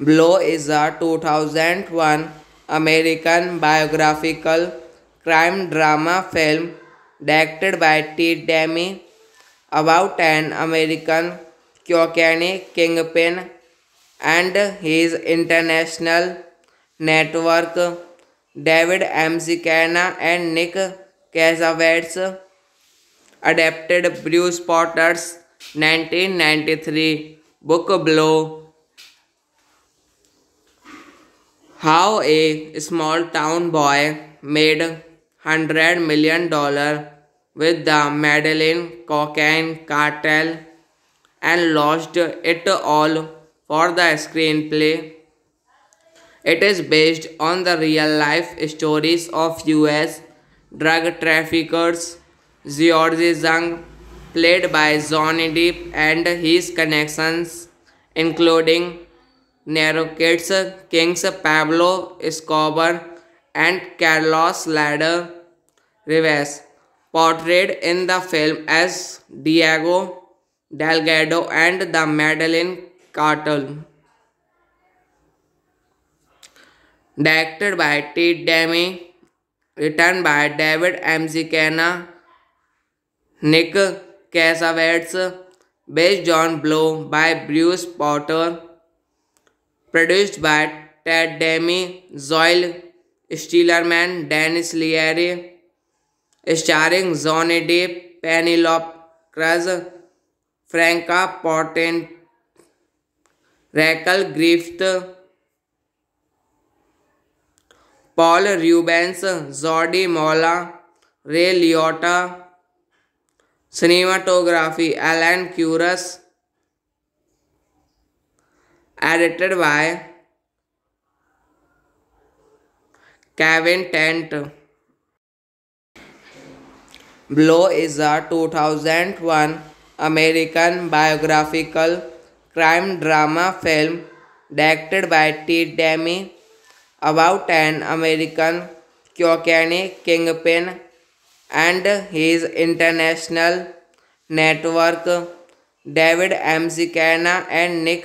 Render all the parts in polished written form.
Blow is a 2001 American biographical crime drama film directed by Ted Demme about an American cocaine kingpin and his international network. David McKenna and Nick Cassavetes adapted Bruce Potter's 1993 book Blow. How a small town boy made $100 million with the Medellin cocaine cartel and lost it all for the screenplay. It is based on the real life stories of US drug traffickers George Zhang, played by Johnny Depp, and his connections, including Narcotics Kings Pablo Escobar and Carlos Ladder Rivas, portrayed in the film as Diego Delgado and the Medellin Cartel. Directed by Ted Demme, written by David McKenna, Nick Cassavetes, based on Blow by Bruce Potter, produced by Ted Demme, Zoil Stillerman, Dennis Leary, starring Johnny Depp, Penelope Cruz, Franca Potente, Rachel Griffith, Paul Rubens, Jordi Mola, Ray Liotta. Cinematography Alan Curtis, edited by Kevin Tent. Blow is a 2001 American biographical crime drama film directed by Ted Demme about an American cocaine kingpin and his international network. David McKenna and Nick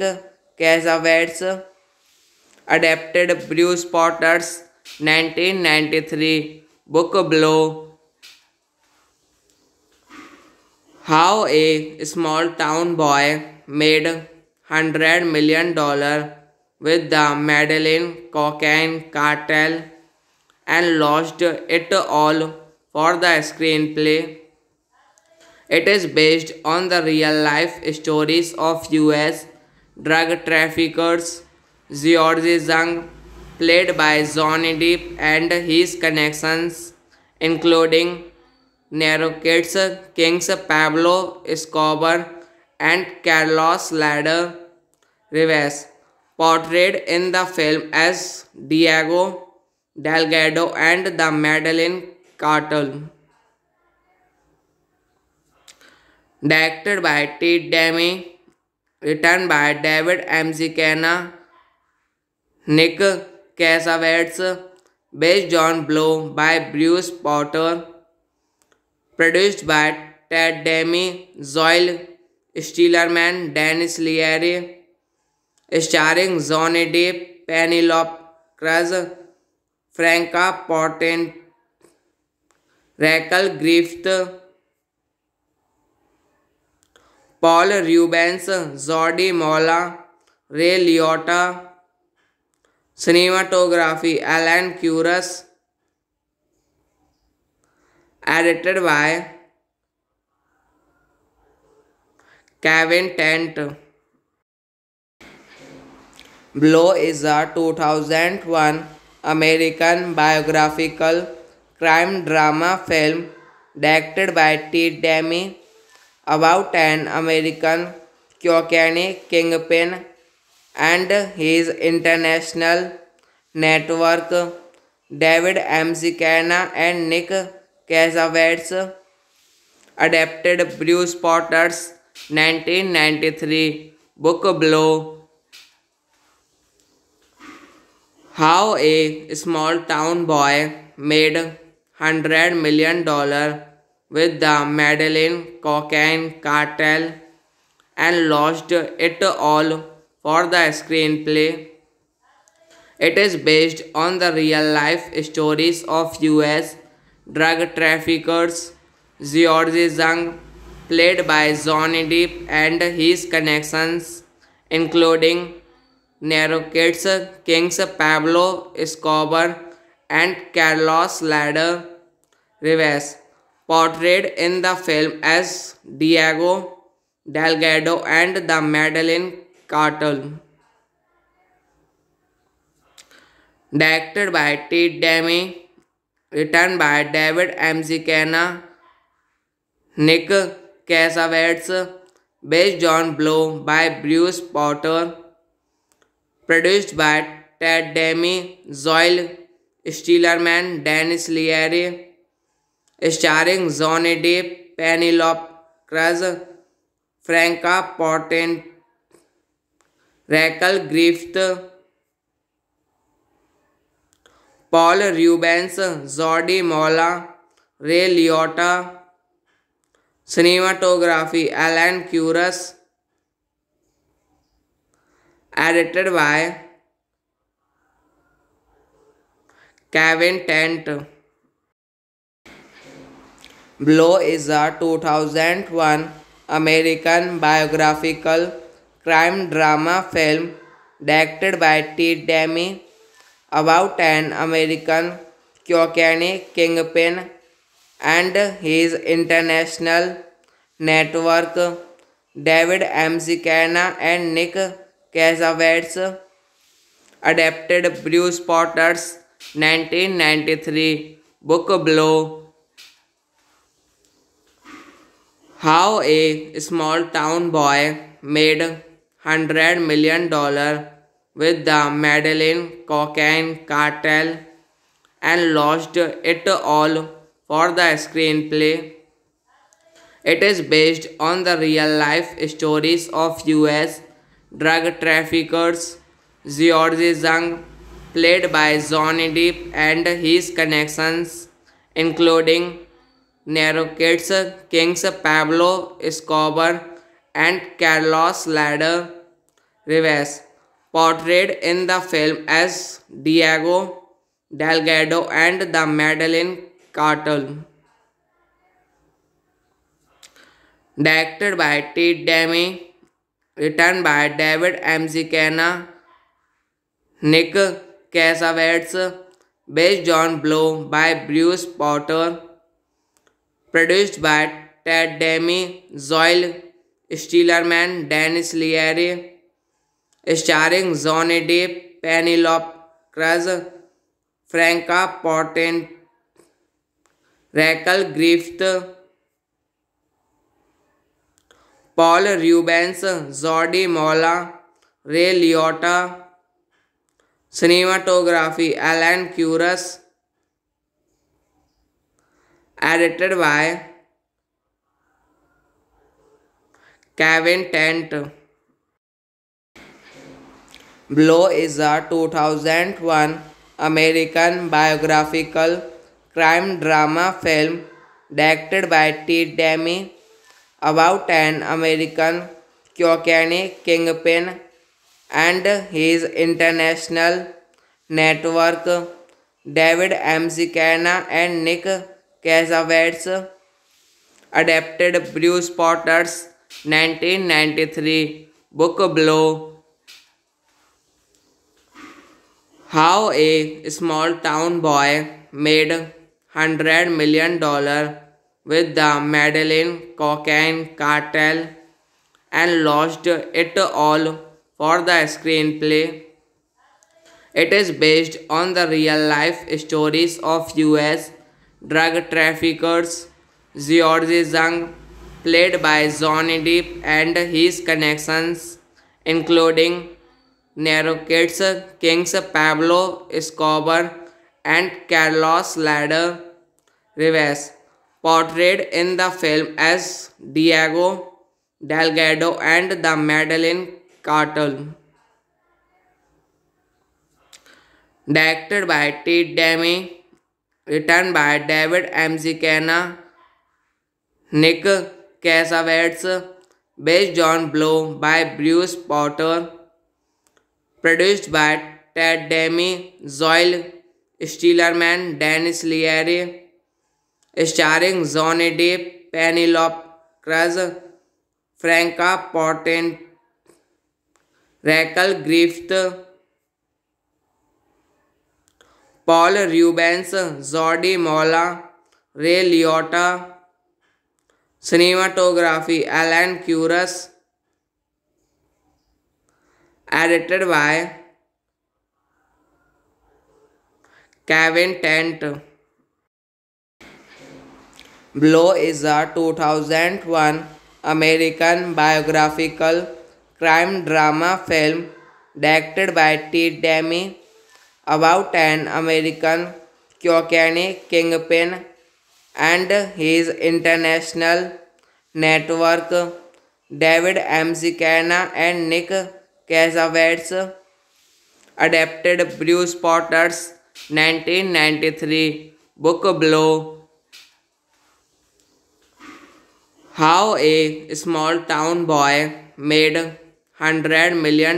Cassavetes adapted Bruce Potter's 1993 book Blow. How a small town boy made $100 million with the Medellin cocaine cartel and lost it all for the screenplay. It is based on the real life stories of US drug traffickers George Zhang, played by Johnny Depp, and his connections, including Narcotics Kings Pablo Escobar and Carlos Ladder Rivas, portrayed in the film as Diego Delgado and the Medellin Cartel. Directed by Ted Demme, written by David McKenna, Nick Cassavetes, based on Blow by Bruce Potter, produced by Ted Demme, Zoil Stillerman, Dennis Leary, starring Johnny Depp, Penelope Cruz, Franca Potente, Rachel Griffith, Paul Rubens, Jordi Mola, Ray Liotta. Cinematography Alan Curtis, edited by Kevin Tent. Blow is a 2001 American biographical crime drama film directed by Ted Demme about an American cocaine kingpin and his international network. David McKenna and Nick Cassavetes adapted Bruce Potter's 1993 book Blow. How a small town boy made $100 million with the Medellin cocaine cartel and lost it all for the screenplay. It is based on the real life stories of US drug traffickers George Zhang, played by Johnny Depp, and his connections, including Narcotics Kings Pablo Escobar and Carlos Ladder Rivas, portrayed in the film as Diego Delgado and the Medellin Cartel. Directed by T. Demi, written by David Mazzucchelli, Nick Cassavetes, based on Blow by Bruce Potter, produced by Ted Demi, Zoil Stillerman, Dennis Leary, starring Johnny Depp, Penelope Cruz, Franca Potente, Rachel Griffith, Paul Rubens, Jordi Mola, Ray Liotta. Cinematography Alan Curtis, edited by Kevin Tent. Blow is a 2001 American biographical crime drama film directed by T. Demi about an American cocaine kingpin and his international network. David Mazzucchelli and Nick Cassavetes adapted Bruce Potter's 1993 book Blow. How a small town boy made $100 million with the Medellin cocaine cartel and lost it all for the screenplay. It is based on the real life stories of US drug traffickers George Zhang, played by Johnny Depp, and his connections, including Narcotics Kings Pablo Escobar and Carlos Ladder Rivas, portrayed in the film as Diego Delgado and the Medellin Cartel. Directed by T. Demi, written by David Mazzucchelli, Nick Cassavetes, based on Blow by Bruce Potter, produced by Ted Demi, Zoil Stillerman, Dennis Leary, starring Johnny Depp, Penelope Cruz, Franca Potente, Rachel Griffith, Paul Rubens, Jordi Mola, Ray Liotta. Cinematography Alan Curtis, edited by Kevin Tent. Blow is a 2001 American biographical crime drama film directed by T. Demi about an American cocaine kingpin and his international network. David Mazzucchelli and Nick Cassavetes adapted Bruce Potter's 1993 book Blow. How a small town boy made $100 million with the Medellin cocaine cartel and lost it all for the screenplay. It is based on the real life stories of US drug traffickers George Zhang, played by Johnny Depp, and his connections, including Narcotics Kings Pablo Escobar and Carlos Ladder Rivas, portrayed in the film as Diego Delgado and the Medellin Cartel. Directed by T. Demi, written by David Mazzucchelli, Nick Cassavetes, based on Blow by Bruce Potter, produced by Ted Demi, Zoe Stillerman, Dennis Leary, starring Johnny Depp, Penelope Cruz, Franca Potente, Rachel Griffith, Paul Rubens, Jody Mola, Ray Liotta. Cinematography Alan Curtis. Edited by Kevin Tent. Blow is a 2001 American biographical crime drama film directed by Ted Demi about an American cocaine kingpin and his international network. David McKenna and Nick Cassavetes adapted Bruce Potter's 1993 book Blow. How a small town boy made $100 million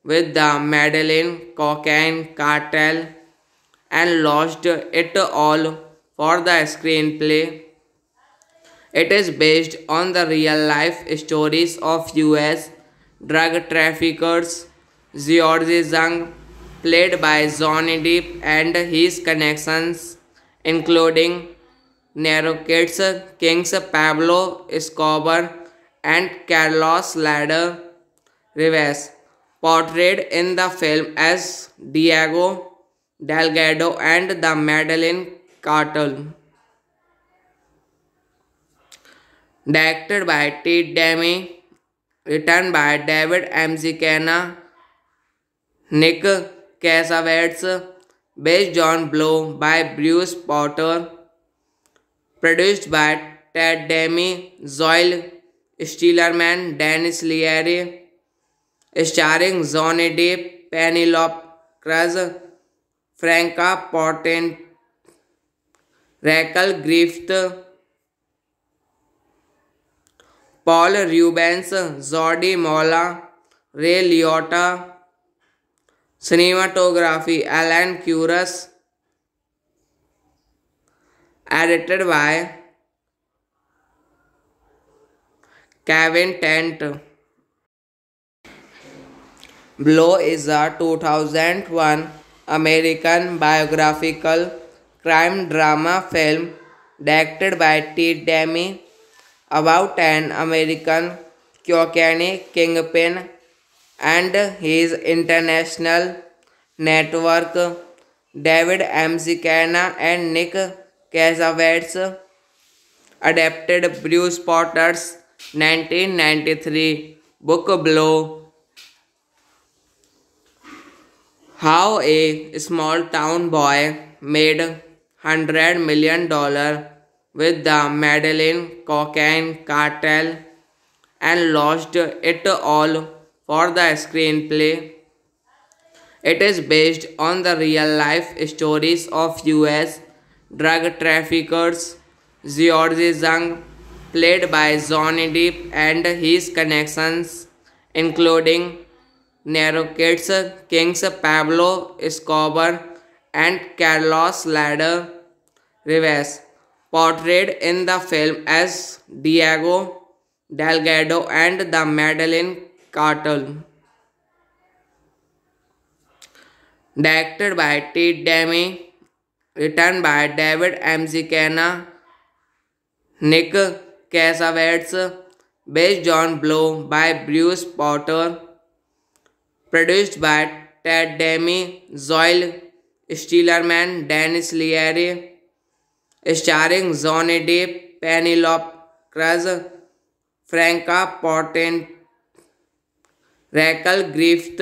with the Medellin cocaine cartel and lost it all for the screenplay. It is based on the real life stories of US drug traffickers George Zhang, played by Johnny Depp, and his connections, including Narcotics kings Pablo Escobar and Carlos Ladder Rivas, portrayed in the film as Diego Delgado and the Medellin cartel. Directed by Ted Demi, written by David McKenna, Nick Cassavetes, based on Blow by Bruce Potter, produced by Ted Demi, Zoe Stillerman, Dennis Leary, starring Johnny Depp, Penelope Cruz, Franca Potente, Rachel Griffith, Paul Rubens, Jody Mola, Ray Liotta. Cinematography Alan Curtis. Edited by Kevin Tent. Blow is a 2001 American biographical crime drama film directed by Ted Demi about an American cocaine kingpin and his international network. David McKenna and Nick Cassavetes adapted Bruce Potter's 1993 book Blow. How a small town boy made $100 million with the Medellin cocaine cartel and lost it all for the screenplay. It is based on the real life stories of US drug traffickers George Zhang, played by Johnny Depp, and his connections, including Narcotics kings Pablo Escobar and Carlos Ladder Rivas, portrayed in the film as Diego Delgado and the Medellin cartel. Directed by Ted Demi, written by David McKenna, Nick Cassavetes, based on Blow by Bruce Potter, produced by Ted Demi, Zoe Stillerman, Dennis Leary, starring Johnny Depp, Penelope Cruz, Franca Potente, Rachel Griffith,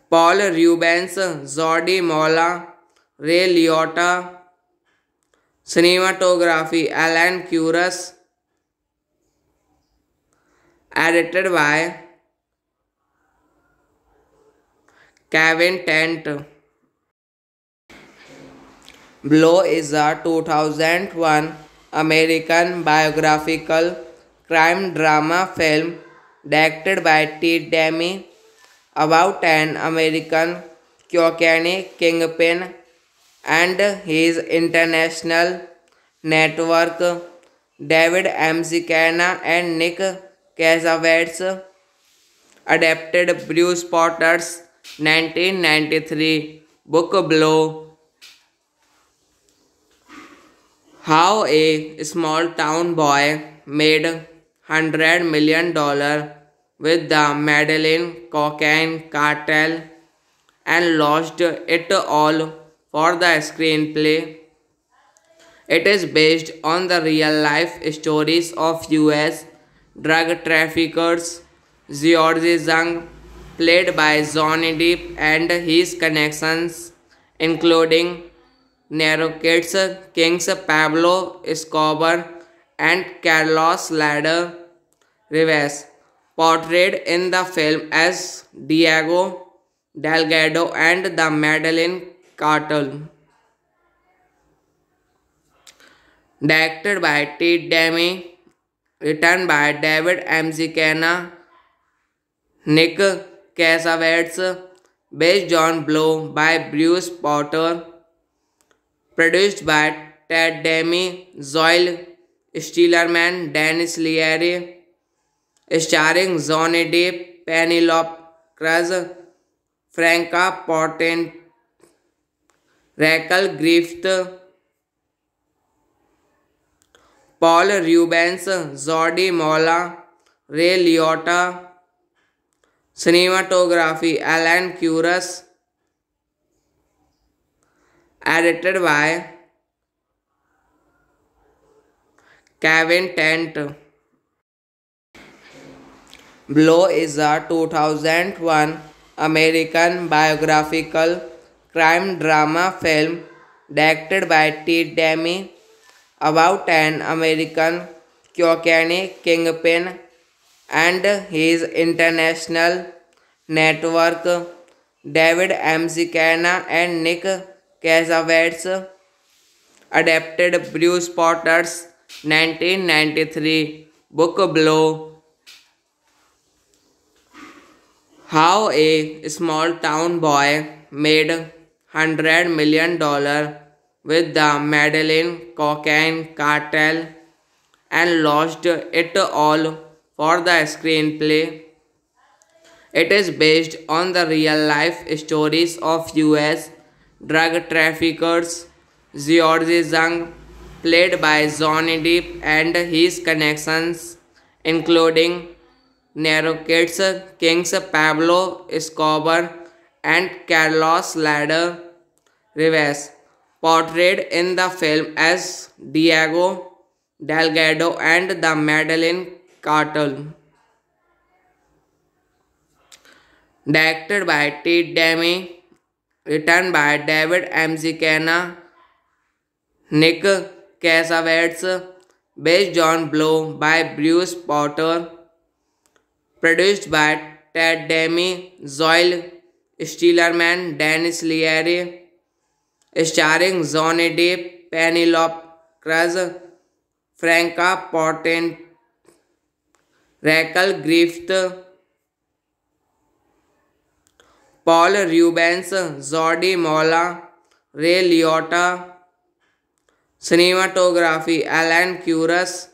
Paul Rubens, Jody Mola, Ray Liotta. Cinematography Alan Curtis. Edited by Kevin Tent. Blow is a 2001 American biographical crime drama film directed by Ted Demi about an American cocaine kingpin and his international network. David McKenna and Nick Cassavetes adapted Bruce Potter's 1993 book Blow. How a small town boy made $100 million with the Medellin cocaine cartel and lost it all for the screenplay. It is based on the real life stories of US drug traffickers George Zhang, played by Johnny Depp, and his connections, including Narcotics kings Pablo Escobar and Carlos Ladder Rivas, portrayed in the film as Diego Delgado and the Medellin Cartel. Directed by Ted Demme, written by David McKenna, Nick Cassavetes, based on Blow by Bruce Potter, produced by Ted Demme, Zoil Stillerman, Dennis Leary, starring Johnny Depp, Penelope Cruz, Franca Potente, Rachel Griffith, Paul Rubens, Jordi Mola, Ray Liotta. Cinematography Alan Curtis. Edited by Kevin Tent. Blow is a 2001 American biographical crime drama film directed by Ted Demme about an American cocaine kingpin and his international network. David McKenna and Nick Cassavetes adapted Bruce Potter's 1993 book Blow. How a small town boy made $100 million with the Medellin cocaine cartel and lost it all for the screenplay. It is based on the real life stories of US drug traffickers George Zhang, played by Johnny Depp, and his connections, including Narcotics kings Pablo Escobar and Carlos Ladder Rivas, portrayed in the film as Diego Delgado and the Medellin Cartel. Directed by Ted Demme, written by David McKenna, Nick Cassavetes, based on Blow by Bruce Potter, produced by Ted Demme, Zoil Stillerman, Dennis Leary, starring Johnny Depp, Penelope Cruz, Franca Potente, Rachel Griffith, Paul Rubens, Jordi Mola, Ray Liotta. Cinematography Alan Curtis.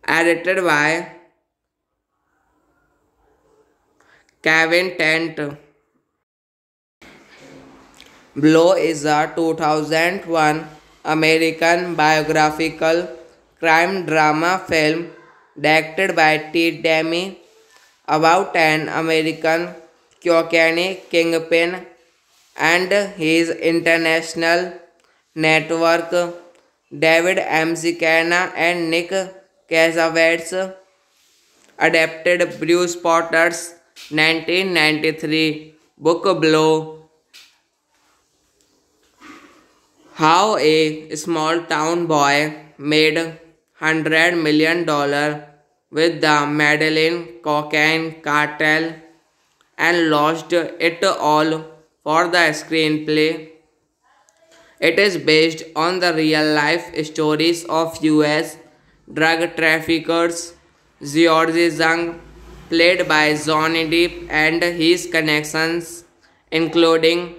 Edited by Kevin Tent. Blow is a 2001 American biographical crime drama film directed by Ted Demme about an American cocaine kingpin and his international network. David McKenna and Nick Cassavetes adapted Bruce Potter's 1993 book Blow. How a small town boy made $100 million with the Medellin cocaine cartel and lost it all for the screenplay. It is based on the real life stories of US drug traffickers George Zhang, played by Johnny Depp and his connections, including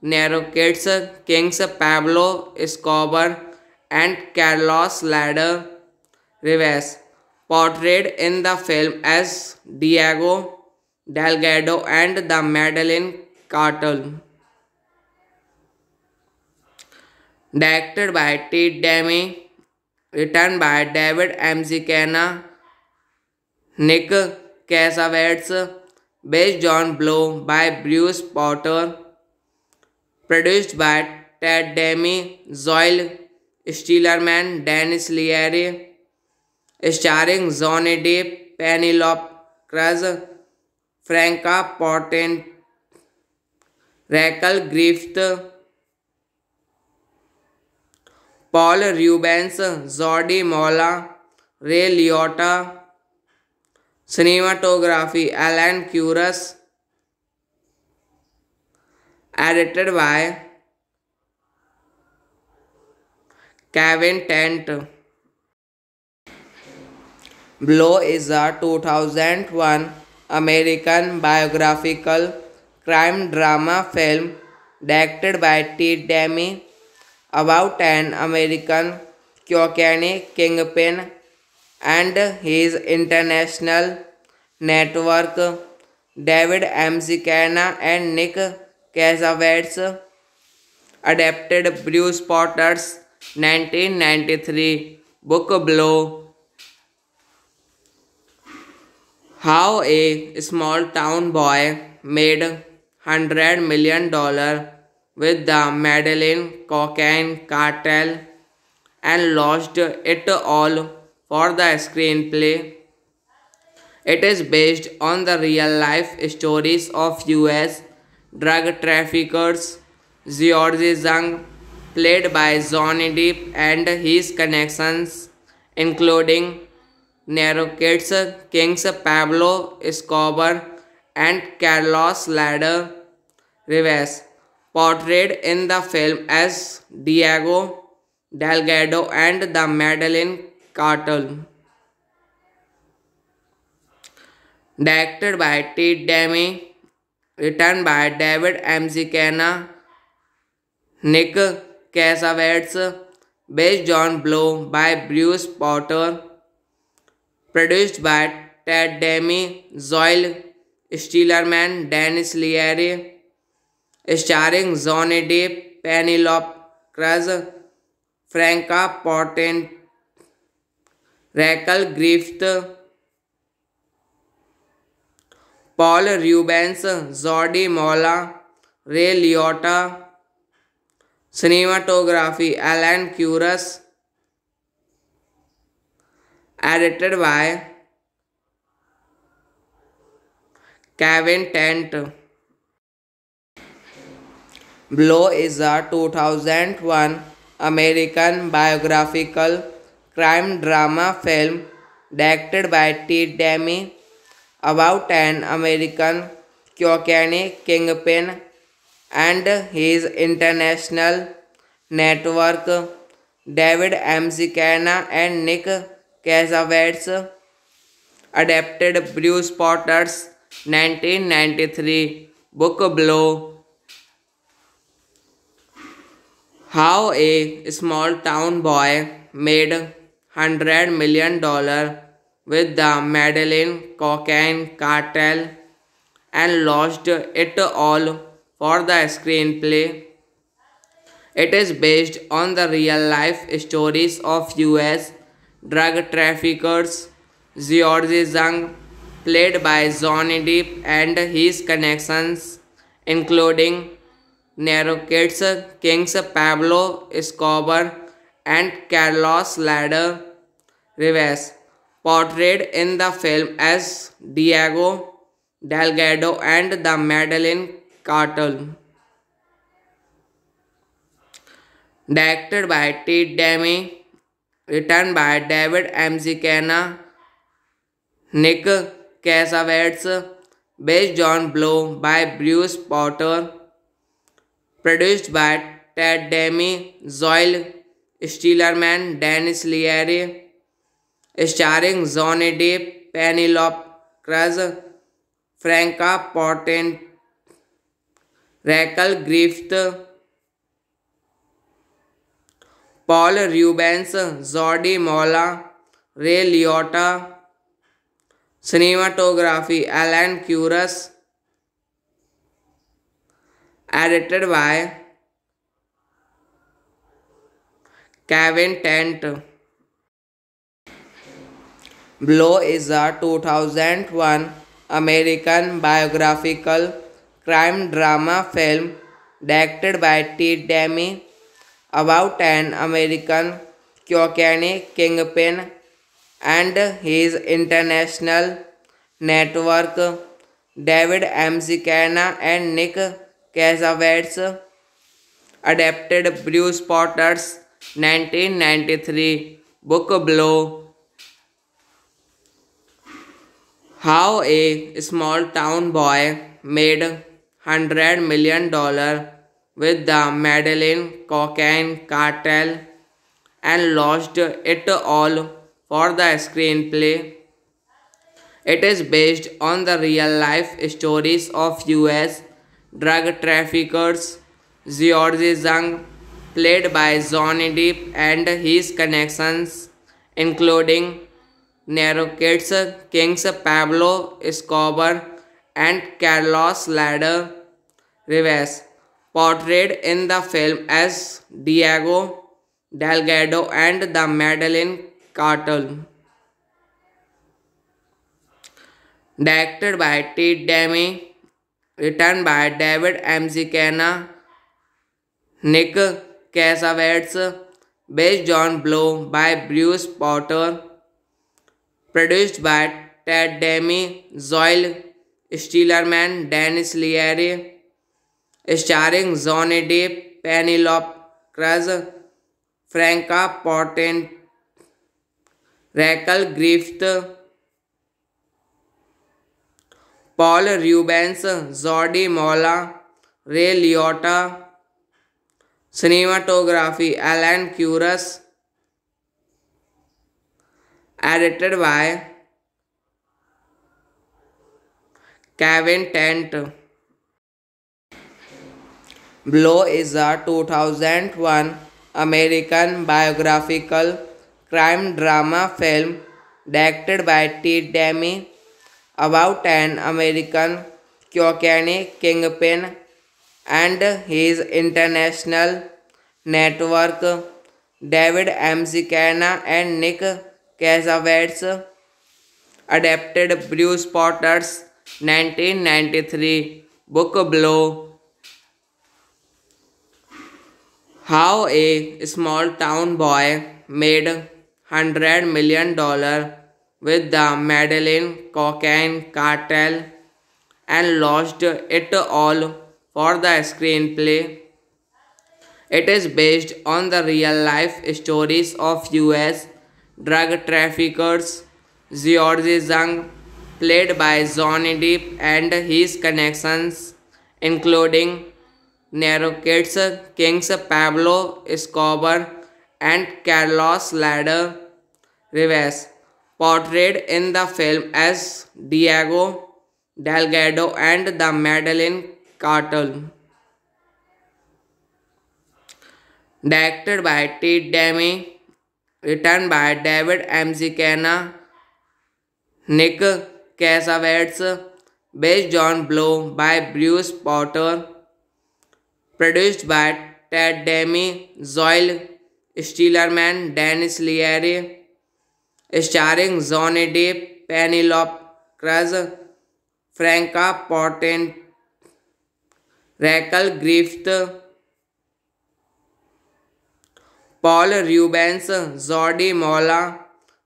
Narcotics kings Pablo Escobar and Carlos Ladder Rivas, portrayed in the film as Diego Delgado and the Medellin Cartel. Directed by T. Demi, written by David M. Zicana, Nick Cassavetes, based on Blow by Bruce Potter, produced by Ted Demi, Zoil Stillerman, Dennis Leary, starring Johnny Depp, Penelope Cruz, Franca Potente, Raquel Griffith, Paul Rubens, Jordi Mola, Ray Liotta, cinematography Alan Curas, edited by Kevin Tent. Blow is a 2001 American biographical crime drama film directed by T. Demi about an American cocaine kingpin and his international network. David M. Zicana and Nick Cassavetes adapted Bruce Potter's 1993 book Blow. How a small town boy made $100 million with the Medellin cocaine cartel and lost it all for the screenplay. It is based on the real life stories of US drug traffickers George Zhang, played by Johnny Depp, and his connections, including Narcotics kings Pablo Escobar and Carlos Ladder Rivas, portrayed in the film as Diego Delgado and the Medellin Cartel. Directed by T. Demi, written by David M. Zicana, Nick Cassavetes, based on Blow by Bruce Potter, produced by Ted Demi, Zoil Stillerman, Dennis Leary, starring Johnny Depp, Penelope Cruz, Franca Potente, Raquel Griffith, Paul Rubens, Jordi Mola, Ray Liotta, cinematography Alan Curas, edited by Kevin Tent. Blow is a 2001 American biographical crime drama film directed by T. Demi about an American cocaine kingpin and his international network. David M. Zicana and Nick Cassavetes adapted Bruce Potter's 1993 book Blow. How a small town boy made $100 million with the Medellin cocaine cartel and lost it all for the screenplay. It is based on the real life stories of US drug traffickers George Zhang, played by Johnny Depp, and his connections, including Narcotics kings Pablo Escobar and Carlos Ladder Rivas, portrayed in the film as Diego Delgado and the Medellin Cartel. Directed by T. Demi, written by David M. Zicana, Nick Cassavetes, based on Blow by Bruce Potter, produced by Ted Demi, Zoil Stillerman, Dennis Leary, starring Johnny Depp, Penelope Cruz, Franca Portent, Raquel Griffith, Paul Rubens, Jordi Mola, Ray Liotta, cinematography Alan Curtis, edited by Kevin Tent. Blow is a 2001 American biographical crime drama film directed by Ted Demme about an American cocaine kingpin and his international network. David McKenna and Nick Cassavetes adapted Bruce Potter's 1993 book Blow. How a small town boy made $100 million with the Medellin cocaine cartel and lost it all for the screenplay. It is based on the real life stories of US drug traffickers George Zhang, played by Johnny Depp, and his connections, including Narcotics kings Pablo Escobar and Carlos Ladder Rivas, portrayed in the film as Diego Delgado and the Medellin Cartel. Directed by Ted Demme, written by David McKenna, Nick Cassavetes, based on Blow by Bruce Potter, produced by Ted Demme, Zoil Stillerman, Dennis Leary, starring Johnny Depp, Penelope Cruz, Franca Portent, Raquel Griffith, Paul Rubens, Jordi Mola, Ray Liotta, cinematography Alan Curtis, edited by Kevin Tent. Blow is a 2001 American biographical crime drama film directed by Ted Demme about an American cocaine kingpin and his international network. David McKenna and Nick Cassavetes adapted Bruce Potter's 1993 book Blow. How a small town boy made $100 million with the Medellin cocaine cartel and lost it all for the screenplay. It is based on the real life stories of US drug traffickers George Zhang, played by Johnny Depp, and his connections, including Narcotics kings Pablo Escobar and Carlos Ladder Rivas, portrayed in the film as Diego Delgado and the Medellin Cartel. Directed by Ted Demme, written by David McKenna, Nick Cassavetes, based on Blow by Bruce Potter, produced by Ted Demme, Zoil Stillerman, Dennis Leary, starring Johnny Depp, Penelope Cruz, Franca Portent, Raquel Griffith, Paul Rubens, Jordi Mola,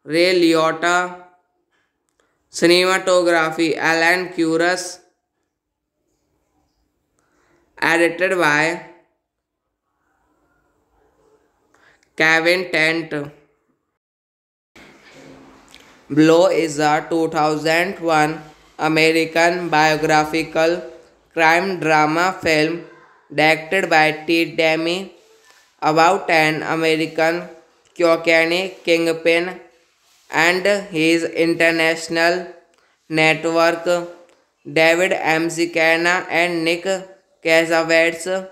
Ray Liotta, cinematography Alan Curtis, edited by Kevin Tent. Blow is a 2001 American biographical crime drama film directed by Ted Demme about an American cocaine kingpin and his international Network. David McKenna and Nick Cassavetes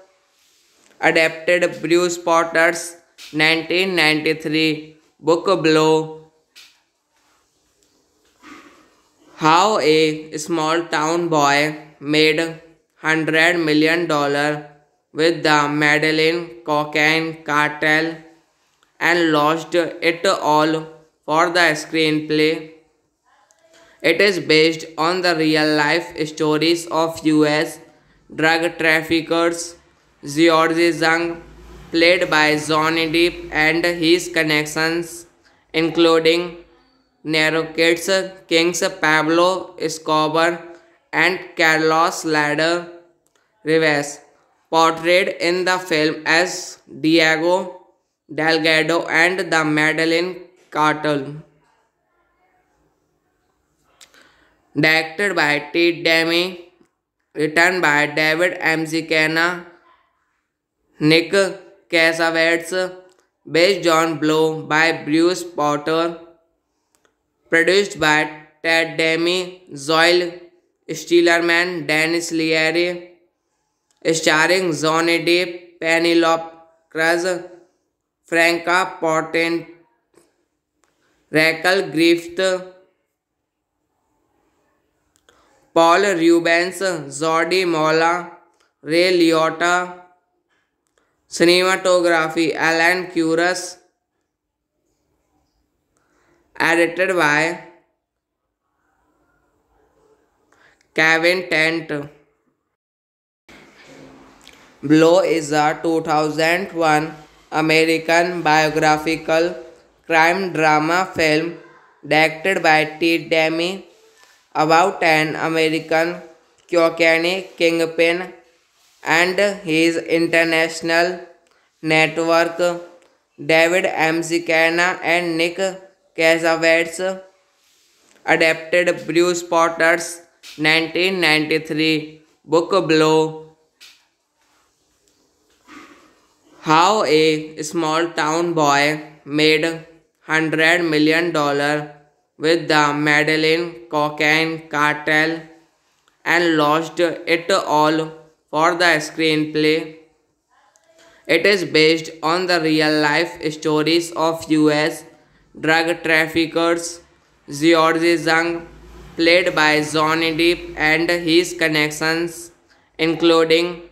adapted Bruce Potter's 1993 book Blow. How a small town boy made $100 million with the Medellin cocaine cartel and lost it all for the screenplay. It is based on the real life stories of US drug traffickers George Zhang, played by Johnny Depp, and his connections, including Narcotics Kings Pablo Escobar and Carlos Ladder Rivas, portrayed in the film as Diego Delgado and the Medellin cartel. Directed by Ted Demme, written by David McKenna, Nick Cassavetes, based on Blow by Bruce Potter, produced by Ted Demme, Zoe Stillerman, Dennis Leary, starring Johnny Depp, Penelope Cruz, Franca Potente, Rachel Griffith, Paul Rubens, Jordi Mola, Ray Liotta. Cinematography Alan Curtis. Edited by Kevin Tent. Blow is a 2001 American biographical crime drama film directed by Ted Demme about an American cocaine kingpin and his international network. David McKenna and Nick Cassavetes adapted Bruce Potter's 1993 book Blow. How a small town boy made $100 million with the Medellin cocaine cartel and lost it all for the screenplay. It is based on the real life stories of US drug traffickers George Zhang, played by Johnny Depp, and his connections, including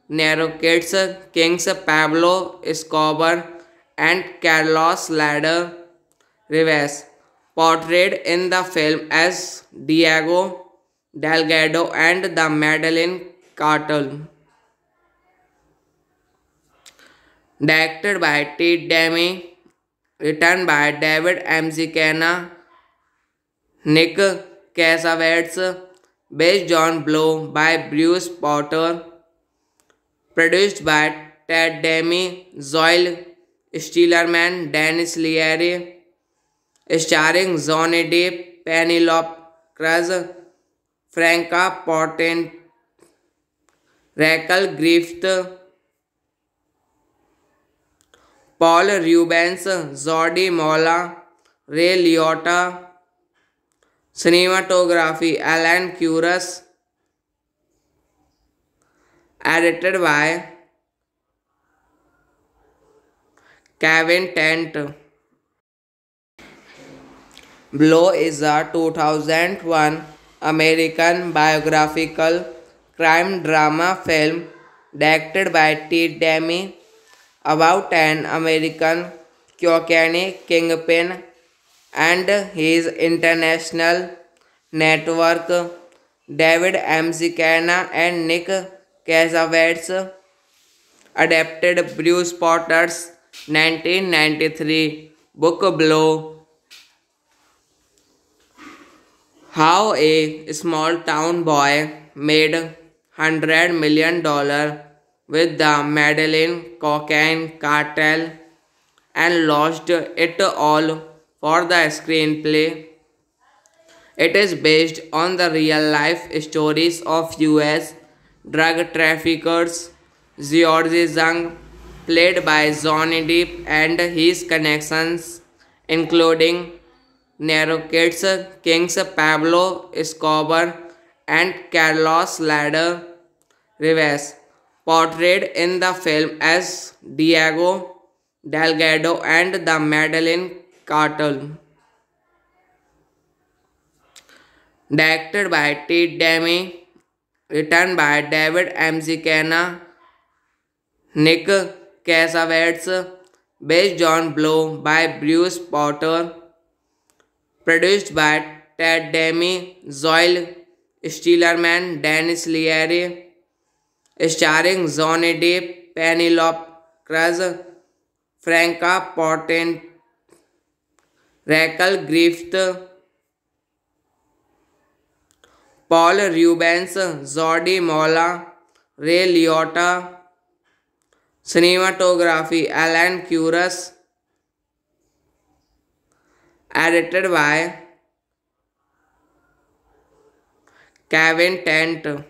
Narcotics Kings Pablo Escobar and Carlos Ladder Rivas, portrayed in the film as Diego Delgado and the Medellin cartel. Directed by Ted Demme, written by David McKenna, Nick Cassavetes, based on Blow by Bruce Potter, produced by Ted Demme, Zoe Stillerman, Dennis Leary, starring Johnny Depp, Penelope Cruz, Franca Potente, Rachel Griffith, Paul Rubens, Jordi Mola, Ray Liotta. Cinematography Alan Curtis. Edited by Kevin Tent. Blow is a 2001 American biographical crime drama film directed by Ted Demme about an American cocaine kingpin and his international network. David McKenna and Nick Cassavetes adapted Bruce Potter's 1993 book Blow. How a small town boy made $100 million with the Medellin cocaine cartel and lost it all for the screenplay. It is based on the real life stories of US drug traffickers George Zhang, played by Johnny Depp, and his connections, including narrates Kings Pablo Escobar and Carlos Ladder Rivas, portrayed in the film as Diego Delgado and the Medellin Cartel. Directed by T. Demi, written by David M. Zicana, Nick Cassavetes, based on Blow by Bruce Potter, produced by Ted Demi, Zoil Steelerman, Dennis Leary, starring Johnny Depp, Penelope Cruz, Franca Potente, Raquel Griffith, Paul Rubens, Jordi Mola, Ray Liotta, cinematography Alan Curtis, edited by Kevin Tent.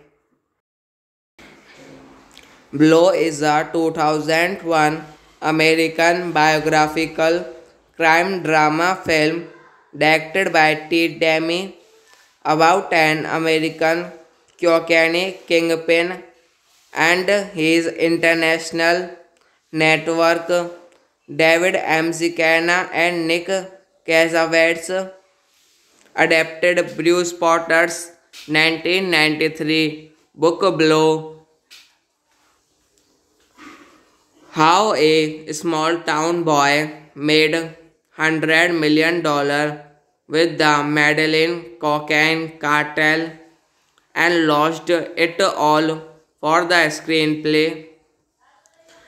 Blow is a 2001 American biographical crime drama film directed by T. Demi about an American cocaine kingpin and his international network. David M. Zicana and Nick Cassavetes adapted Bruce Potter's 1993 book Blow. How a small town boy made $100 million with the Medellin cocaine cartel and lost it all for the screenplay.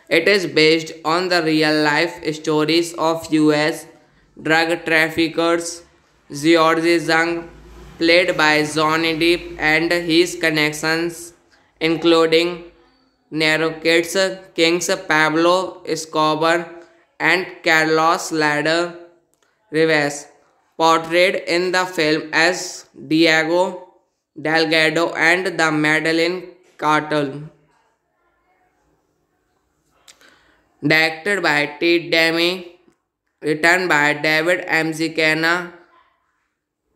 It is based on the real life stories of US drug traffickers George Zhang, played by Johnny Depp, and his connections, including narrates Kings Pablo Escobar and Carlos Ladder Rivas, portrayed in the film as Diego Delgado and the Medellin Cartel. Directed by T. Demi, written by David M. Zicana,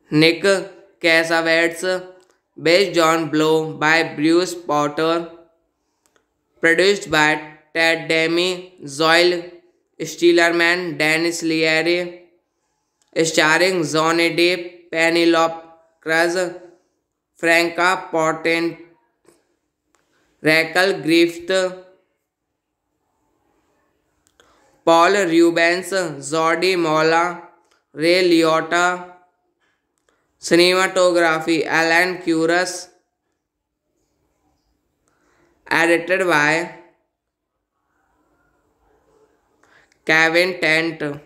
Nick Cassavetes, based on Blow by Bruce Potter, produced by Ted Demi, Zoil Steelerman, Dennis Leary, starring Johnny Depp, Penelope Cruz, Franca Potente, Raquel Griffith, Paul Rubens, Jordi Mola, Ray Liotta, cinematography Alan Curtis, edited by Kevin Tent.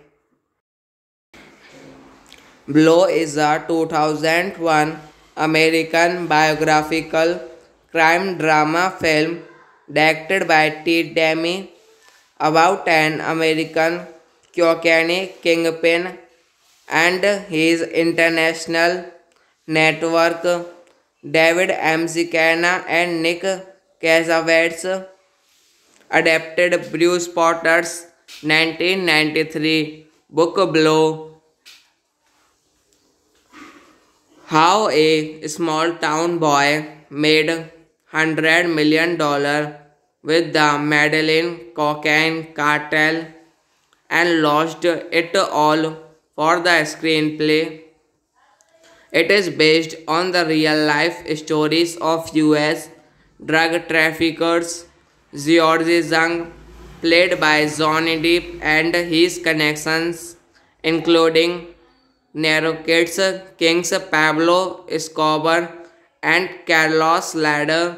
Blow is a 2001 American biographical crime drama film directed by T. Demi about an American cocaine kingpin and his international network. David M. Zicana and Nick Cassavetes adapted Bruce Potter's 1993 book Blow. How a small town boy made $100 million with the Medellin cocaine cartel and lost it all for the screenplay. It is based on the real life stories of US drug traffickers George Zhang, played by Johnny Depp, and his connections, including narrates Kings Pablo Escobar and Carlos Ladder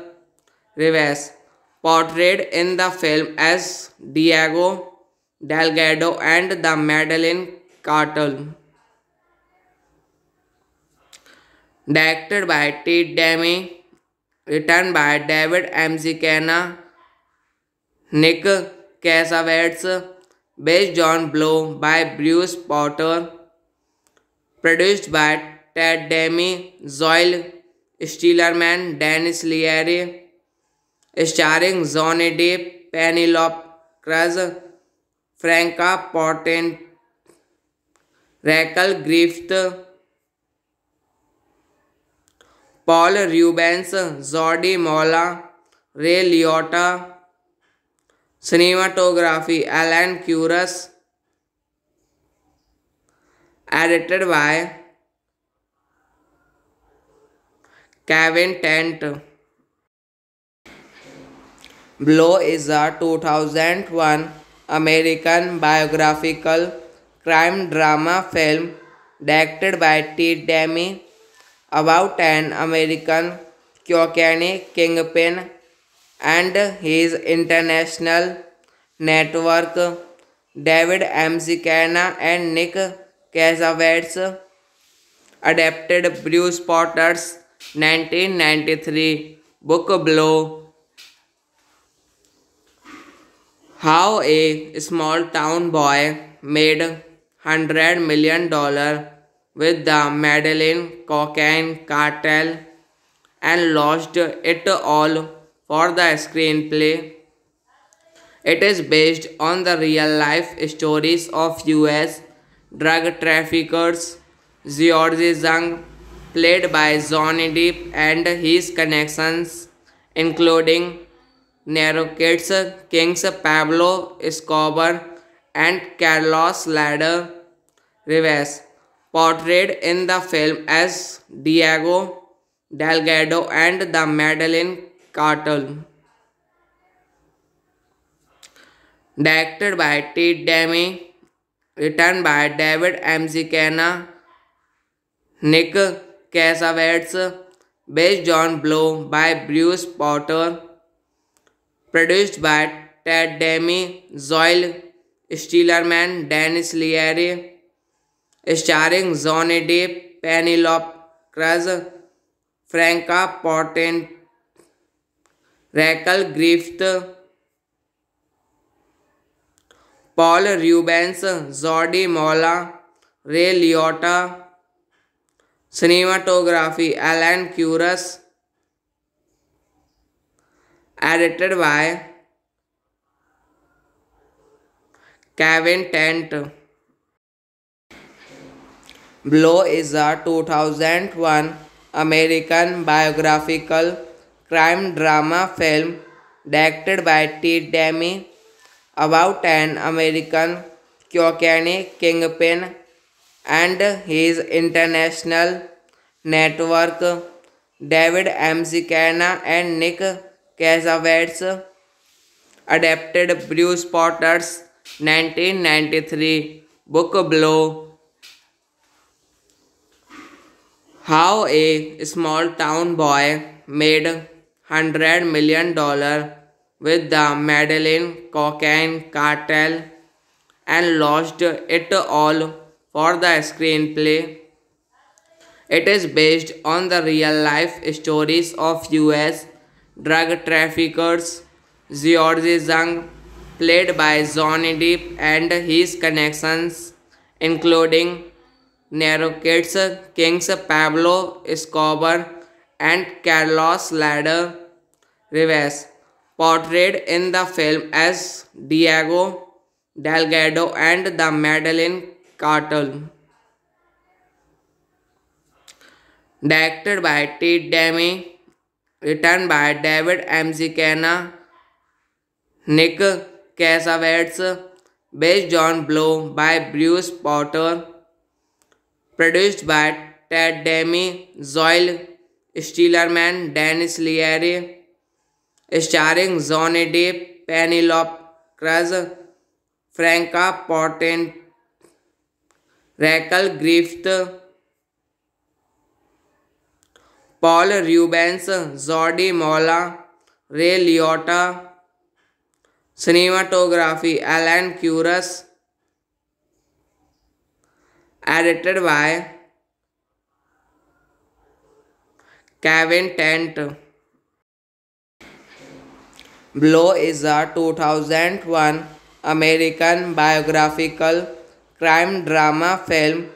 Rivas, portrayed in the film as Diego Delgado and the Medellin Cartel. Directed by T. Demi, written by David M. Zicana, Nick Cassavetes, based on Blow by Bruce Potter, produced by Ted Demi, Zoil Steelerman, Dennis Leary, starring Johnny Depp, Penelope Cruz, Franca Potente, Raquel Griffith, Paul Rubens, Jordi Mola, Ray Liotta. Cinematography Alan Curtis. Edited by Kevin Tent. Blow is a 2001 American biographical crime drama film directed by Ted Demme about an American cocaine kingpin and his international network. David McKenna and Nick Cassavetes adapted Bruce Potter's 1993 book Blow. How a small town boy made $100 million with the Medellin cocaine cartel and lost it all for the screenplay. It is based on the real life stories of US drug traffickers George Zhang, played by Johnny Depp, and his connections, including Narcotics kings Pablo Escobar and Carlos Ladder Rivas, portrayed in the film as Diego Delgado and the Medellin cartel. Directed by Ted Demme, written by David McKenna, Nick Cassavetes, based on Blow by Bruce Potter, produced by Ted Demme, Zoe Stillerman, Dennis Leary, starring Johnny Depp, Penelope Cruz, Franca Potente, Raquel Griffith, Paul Rubens, Jordi Mola, Ray Liotta. Cinematography Alan Curtis. Edited by Kevin Tent. Blow is a 2001 American biographical crime drama film directed by Ted Demme about an American cocaine kingpin and his international network. David McKenna and Nick Cassavetes adapted Bruce Potter's 1993 book Blow. How a small town boy made $100 million with the Medellin cocaine cartel and lost it all for the screenplay. It is based on the real life stories of US drug traffickers George Zhang, played by Johnny Depp, and his connections, including Narcotics kings Pablo Escobar and Carlos Ladder Rivas, portrayed in the film as Diego Delgado and the Medellin cartel. Directed by Ted Demme, written by David McKenna, Nick Cassavetes, based on Blow by Bruce Potter, produced by Ted Demme, Zoe Stillerman, Dennis Leary, starring Johnny Depp, Penelope Cruz, Franca Potente, Raquel Griffith, Paul Rubens, Jordi Mola, Ray Liotta. Cinematography Alan Curtis. Edited by Kevin Tent. Blow is a 2001 American biographical crime drama film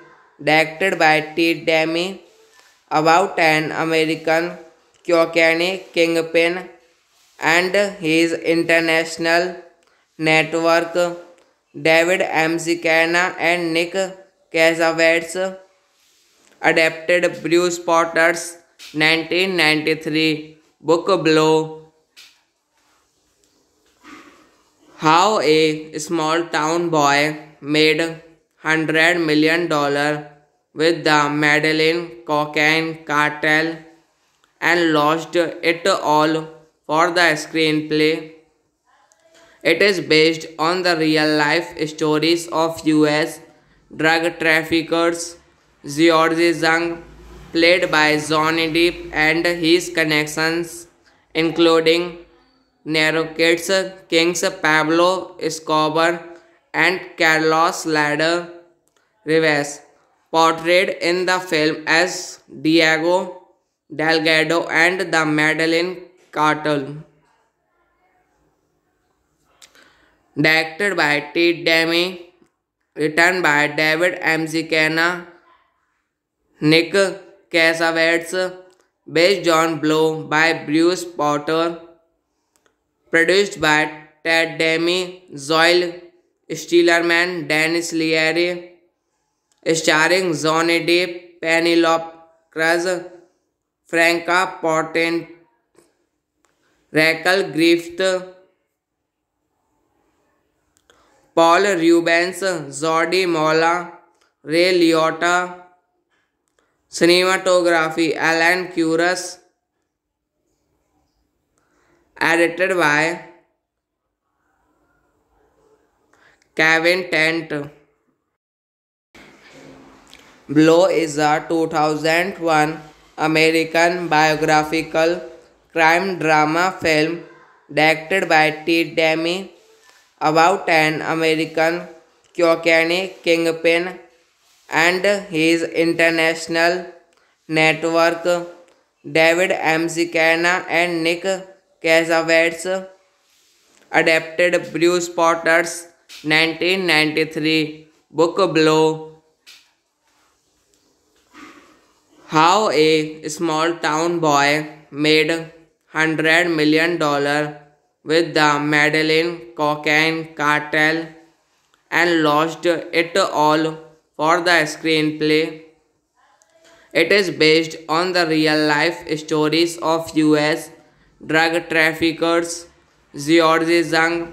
directed by Ted Demme about an American cocaine kingpin and his international network. David McKenna and Nick Cassavetes adapted Bruce Potter's 1993 book Blow. How a small town boy made $100 million with the Medellin cocaine cartel and lost it all for the screenplay. It is based on the real life stories of US drug traffickers George Zhang, played by Johnny Depp, and his connections, including Narcotics Kings Pablo Escobar and Carlos Ladder Rivas, portrayed in the film as Diego Delgado and the Medellin Cartel. Directed by Ted Demme, written by David Mazzucchelli, Nick Cassavetes, based on Blow by Bruce Potter, produced by Ted Demme, Zoe Stillerman, Dennis Leary, starring Johnny Depp, Penelope Cruz, Franca Potente, Rachel Griffith, Paul Rubens, Jordi Mola, Ray Liotta. Cinematography Alan Curtis. Edited by Kevin Tent. Blow is a 2001 American biographical crime drama film directed by Ted Demme about an American cocaine kingpin and his international network. David Mazzucchelli and Nick Cassavetes adapted Bruce Potter's 1993 book Blow. How a small town boy made $100 million with the Medellin cocaine cartel and lost it all for the screenplay. It is based on the real life stories of US drug traffickers George Zhang,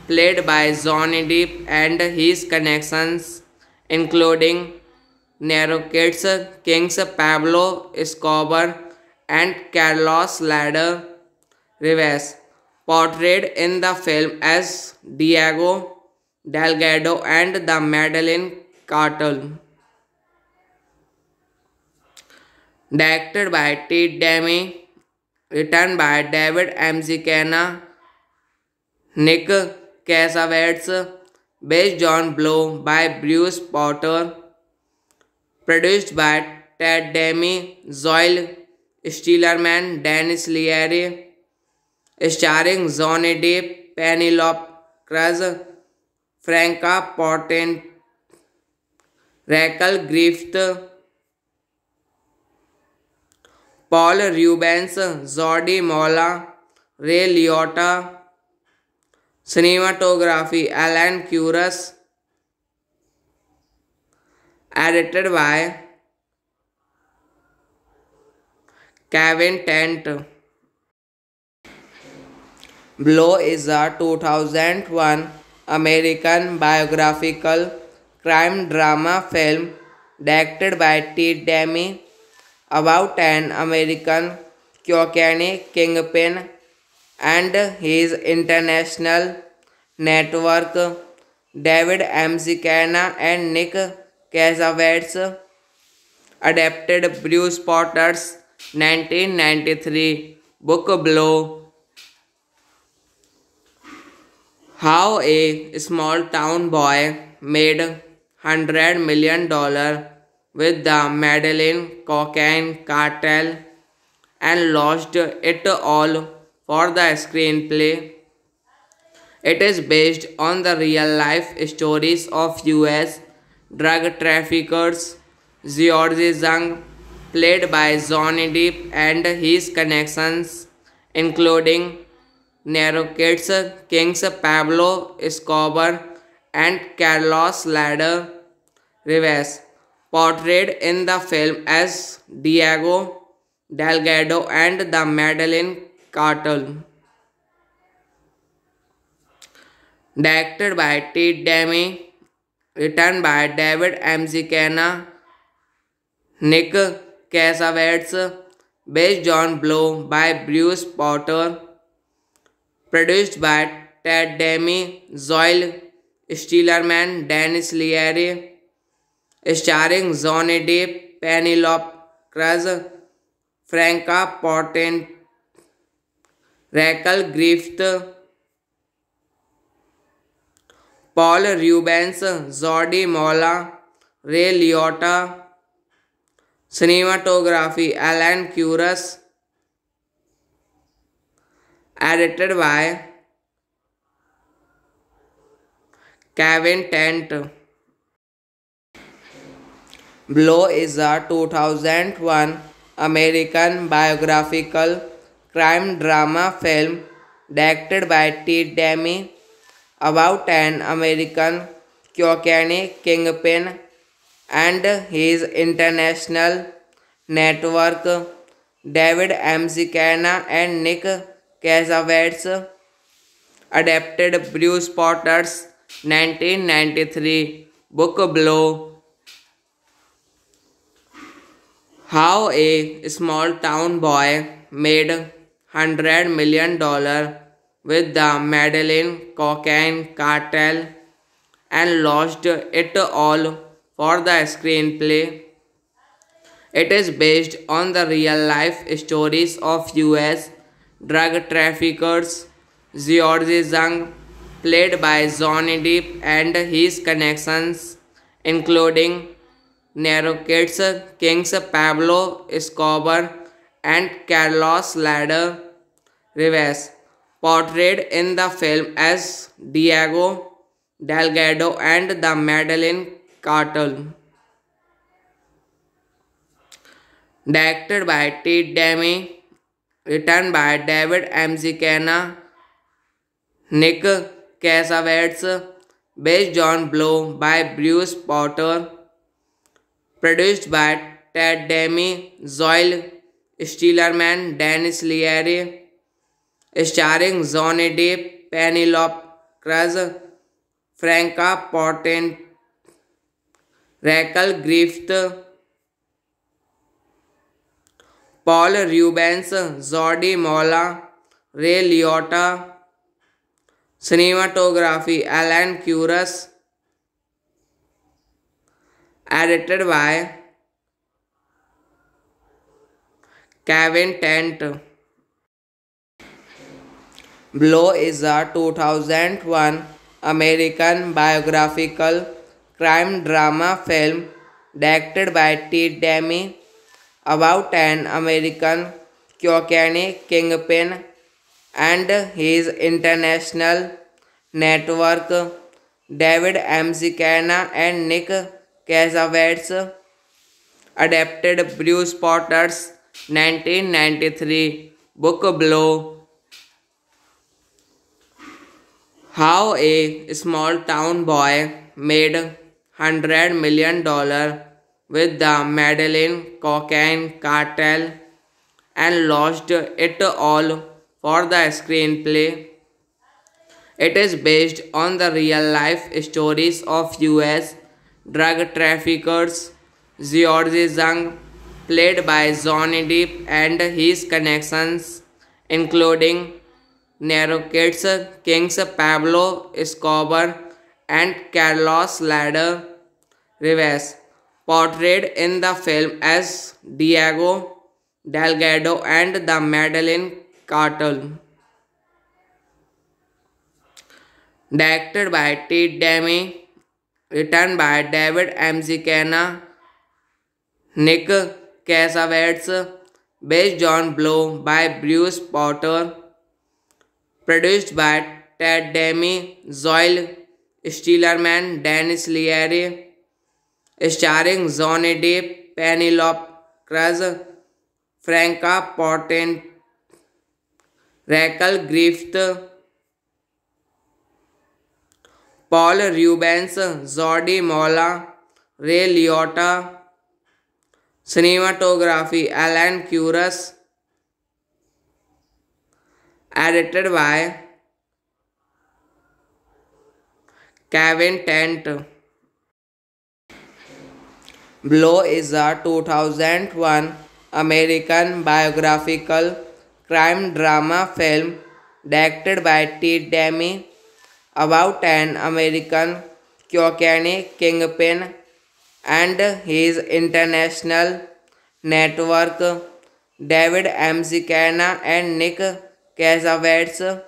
played by Johnny Depp, and his connections, including Narcotics Kings Pablo Escobar and Carlos Ladder Rivas, portrayed in the film as Diego Delgado and the Medellin Cartel. Directed by Ted Demme, written by David Mazzucchelli, Nick Cassavetes, based on Blow by Bruce Potter, produced by Ted Demme, Zoe Stillerman, Dennis Leary, starring Johnny Depp, Penelope Cruz, Franca Potente, Rachel Griffith, Paul Rubens, Jordi Mola, Ray Liotta. Cinematography Alan Curtis. Edited by Kevin Tent. Blow is a 2001 American biographical crime drama film directed by Ted Demme about an American cocaine kingpin and his international network. David Mazzucchelli and Nick Cassavetes adapted Bruce Potter's 1993 book Blow. How a small town boy made $100 million with the Medellin cocaine cartel and lost it all for the screenplay. It is based on the real life stories of US drug traffickers George Zhang, played by Johnny Depp, and his connections, including Narcotics Kings Pablo Escobar and Carlos Ladder Rivas, portrayed in the film as Diego Delgado and the Madeline Cartel. Directed by T. Demi, written by David M. Zicana, Nick Cassavetes, based on Blow by Bruce Potter, produced by Ted Demi, Zoil Steelerman, Dennis Leary, starring Johnny Depp, Penelope Cruz, Franca Potente, Rachel Griffith, Paul Rubens, Jordi Mola, Ray Liotta, cinematography Alan Curtis, edited by Kevin Tent. Blow is a 2001 American biographical crime drama film directed by T. Demi about an American cocaine kingpin and his international network. David M. Zicana and Nick Cassavetes adapted Bruce Potter's 1993 book Blow. How a small town boy made $100 million with the Medellin cocaine cartel and lost it all for the screenplay. It is based on the real life stories of US drug traffickers George Zhang, played by Johnny Depp, and his connections, including Narcotics kings Pablo Escobar and Carlos Ladder Rivas, portrayed in the film as Diego Delgado and the Medellin Cartel. Directed by T. Demi, written by David M. Zicana, Nick Cassavetes, based on Blow by Bruce Potter, produced by Ted Demi, Zoil Steelerman, Dennis Leary, starring Johnny Depp, Penelope Cruz, Franca Potente, Rachel Griffith, Paul Rubens, Jordi Mola, Ray Liotta, cinematography Alan Curtis, edited by Kevin Tent. Blow is a 2001 American biographical crime drama film directed by T. Demi about an American cocaine kingpin and his international network. David M. Zicana and Nick Cassavetes adapted Bruce Potter's 1993 book Blow. How a small town boy made $100 million with the Medellin cocaine cartel and lost it all for the screenplay. It is based on the real life stories of US drug traffickers George Zhang, played by Johnny Depp, and his connections, including Narcotics kings Pablo Escobar and Carlos Ladder Rivas, portrayed in the film as Diego Delgado and the Medellin Cartel. Directed by T. Demi, written by David M. Zicana, Nick Cassavetes, based on Blow by Bruce Potter, produced by Ted Demi, Zoil Steelerman, Dennis Leary, starring Johnny Depp, Penelope Cruz, Franca Potente, Rachel Griffith, Paul Rubens, Jordi Mola, Ray Liotta, Cinematography Alan Curtis, edited by Kevin Tent. Blow is a 2001 American biographical crime drama film directed by Ted Demme about an American cocaine kingpin and his international network. David McKenna and Nick Cassavetes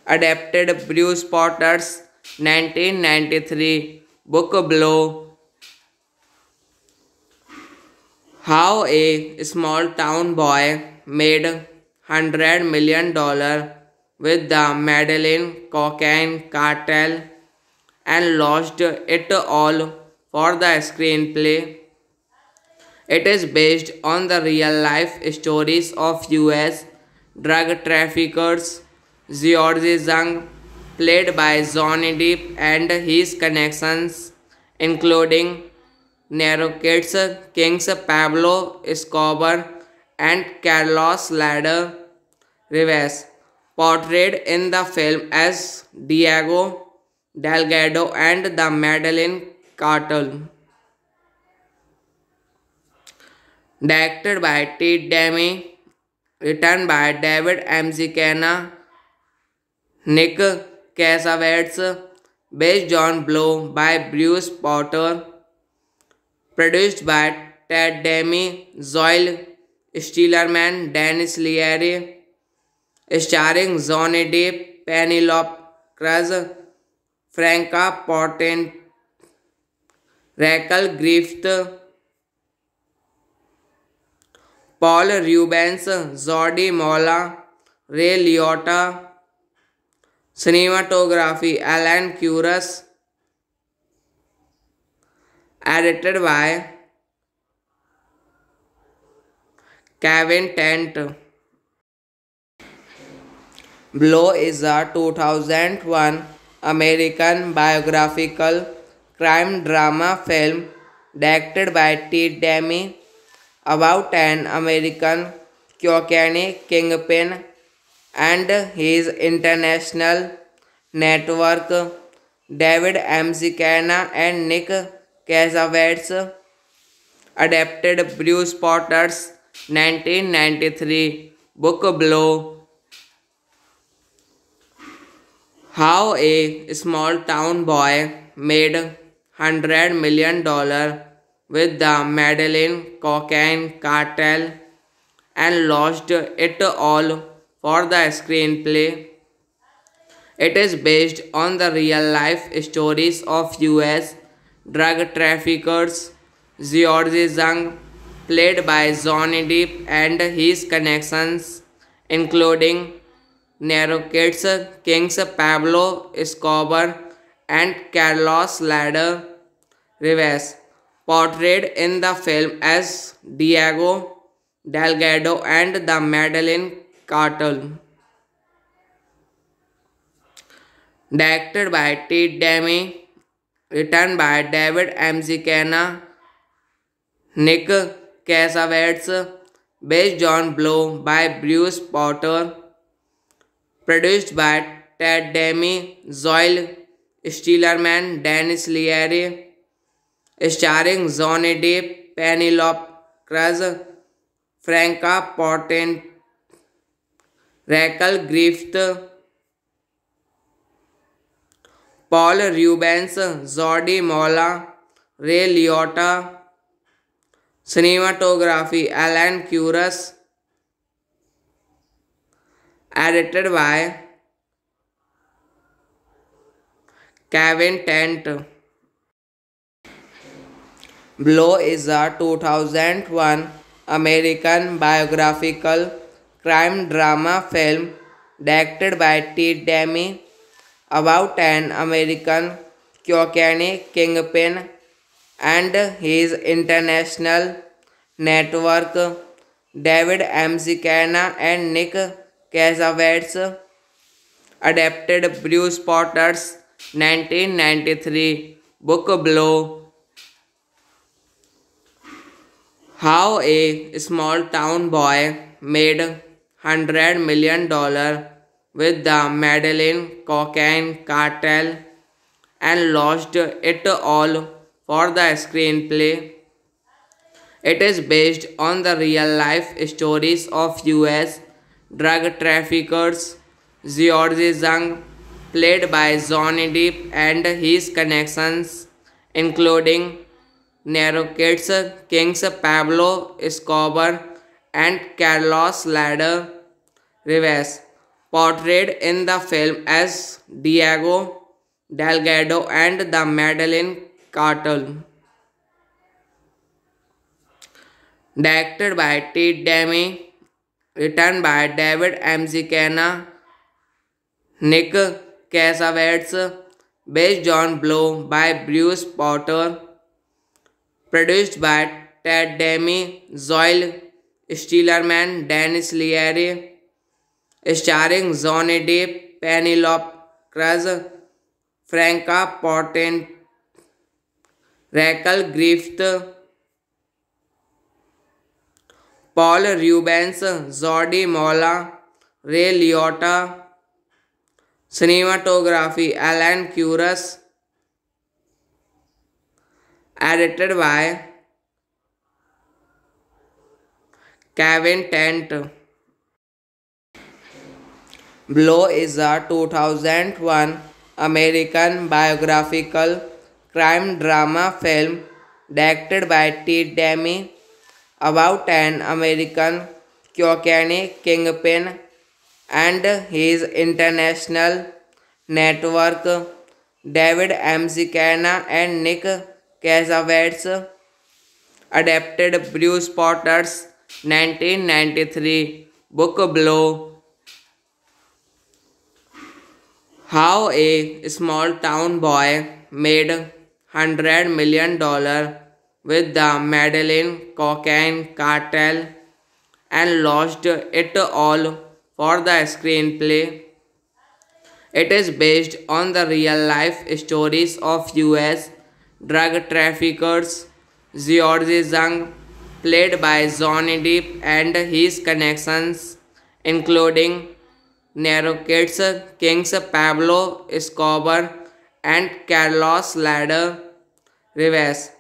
adapted Bruce Potter's 1993 book Blow. How a small town boy made $100 million with the Medellin cocaine cartel and lost it all for the screenplay. It is based on the real life stories of US drug traffickers George Zhang, played by Johnny Depp, and his connections, including Narcotics kings Pablo Escobar and Carlos Ladder Rivas, portrayed in the film as Diego Delgado and the Medellin cartel. Directed by Ted Demme, written by David McKenna, Nick Cassavetes, based on Blow by Bruce Potter, produced by Ted Demme, Zoil Stillerman, Dennis Leary, starring Johnny Depp, Penelope Cruz, Franca Potente, Rachel Griffith, Paul Rubens, Jordi Mola, Ray Liotta. Cinematography Alan Curtis, edited by Kevin Tent. Blow is a 2001 American biographical crime drama film directed by Ted Demme about an American cocaine kingpin and his international network. David McKenna and Nick Cassavetes adapted Bruce Potter's 1993 book Blow. How a small town boy made $100 million with the Medellin cocaine cartel and lost it all for the screenplay. It is based on the real life stories of US drug traffickers George Zhang, played by Johnny Depp, and his connections, including Narcotics kings Pablo Escobar and Carlos Ladder Rivas, portrayed in the film as Diego Delgado and the Medellin cartel. Directed by Ted Demme, written by David McKenna, Nick Cassavetes, based on Blow by Bruce Potter, produced by Ted Demme, Zoil Stillerman, Dennis Leary, starring Johnny Depp, Penelope Cruz, Franca Potente, Rachel Griffith, Paul Rubens, Jordi Mola, Ray Liotta. Cinematography Alan Curtis, edited by Kevin Tent. Blow is a 2001 American biographical crime drama film directed by Ted Demme about an American cocaine kingpin and his international network. David McKenna and Nick Cassavetes adapted Bruce Potter's 1993 book Blow. How a small town boy made $100 million with the Medellin cocaine cartel and lost it all for the screenplay. It is based on the real life stories of US drug traffickers George Zhang, played by Johnny Depp, and his connections, including Narcotics Kings Pablo Escobar and Carlos Ladder Rivas, portrayed in the film as Diego Delgado and the Medellin cartel. Directed by T. Demi, written by David M. Zicana, Nick Cassavetes, based on Blow by Bruce Potter, produced by Ted Demi, Zoil Stillerman, Dennis Leary, starring Johnny Depp, Penelope Cruz, Franca Porten, Raquel Griffith, Paul Rubens, Jordi Mola, Ray Liotta, cinematography Alan Curtis, edited by Kevin Tent. Blow is a 2001 American biographical crime drama film directed by T. Demi about an American cocaine kingpin and his international network. David M. Zicana and Nick Cassavetes adapted Bruce Potter's 1993 book Blow. How a small town boy made $100 million with the Medellin cocaine cartel and lost it all for the screenplay. It is based on the real life stories of US drug traffickers George Zhang, played by Johnny Depp, and his connections, including Narcotics Kings Pablo Escobar and Carlos Ladder Rivas,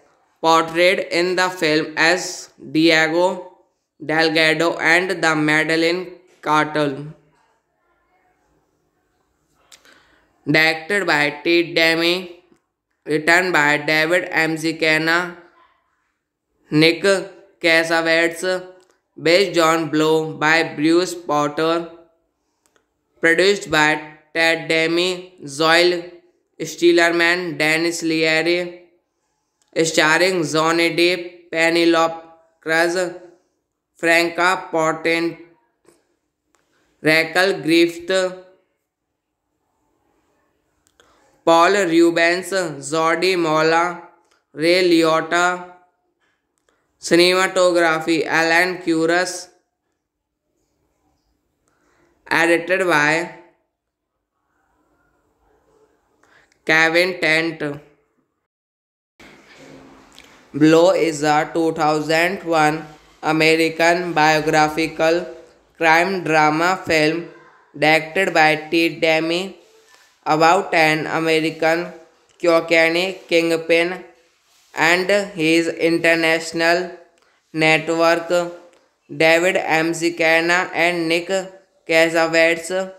portrayed in the film as Diego Delgado and the Medellin cartel. Directed by T. Demi, written by David M. Zicana, Nick Cassavetes, based on Blow by Bruce Potter, produced by Ted Demi, Zoil Stillerman, Dennis Leary, starring Johnny Depp, Penelope Cruz, Franca Porten, Raquel Griffith, Paul Rubens, Jordi Mola, Ray Liotta, cinematography Alan Curtis, edited by Kevin Tent. Blow is a 2001 American biographical crime drama film directed by T. Demi about an American cocaine kingpin and his international network. David M. Zicana and Nick Cassavetes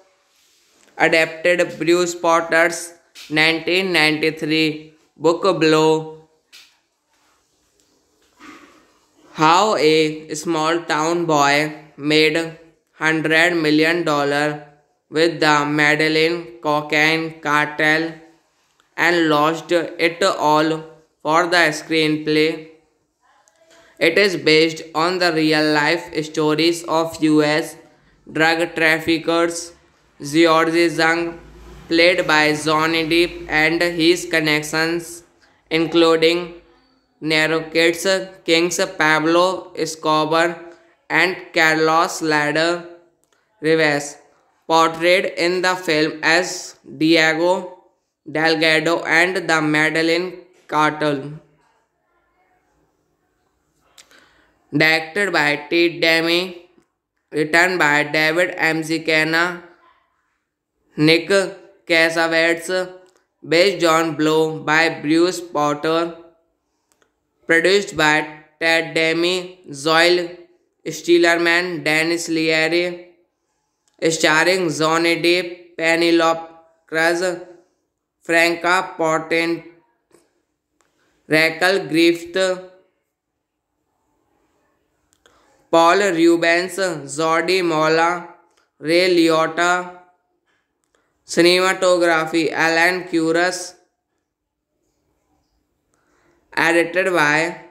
adapted Bruce Potter's 1993 book Blow. How a small town boy made $100 million with the Medellin cocaine cartel and lost it all for the screenplay. It is based on the real life stories of US drug traffickers George Zhang, played by Johnny Depp, and his connections, including Narcotics Kings Pablo Escobar and Carlos Ladder Rivas, portrayed in the film as Diego Delgado and the Medellin cartel. directed by Ted Demme, written by David McKenna, Nick Cassavetes, based on Blow by Bruce Potter, produced by Ted Demme, Zoil Stillerman, Dennis Leary, starring Johnny Depp, Penelope Cruz, Franca Potente, Rachel Griffith, Paul Rubens, Jordi Mola, Ray Liotta, cinematography Alan Curtis, edited by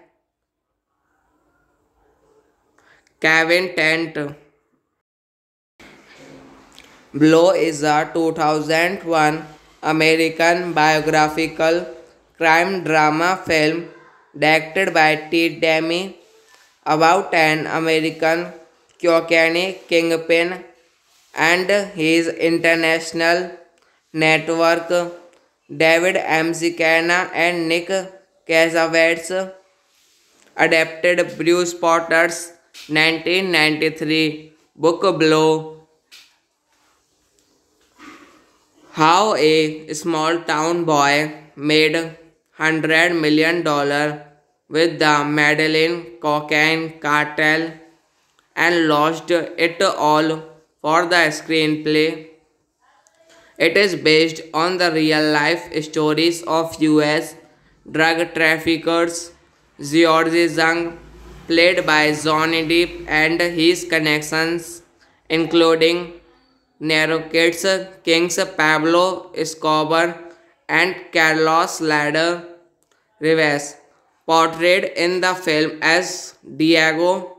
Kevin Tent. Blow is a 2001 American biographical crime drama film directed by Ted Demme about an American cocaine kingpin and his international network. David McKenna and Nick Cassavetes adapted Bruce Potter's 1993 book Blow. How a small town boy made $100 million with the Medellin cocaine cartel and lost it all for the screenplay. It is based on the real life stories of US drug traffickers George Zhang, played by Johnny Depp, and his connections, including Narcotics kings Pablo Escobar and Carlos Ladder Rivas, portrayed in the film as Diego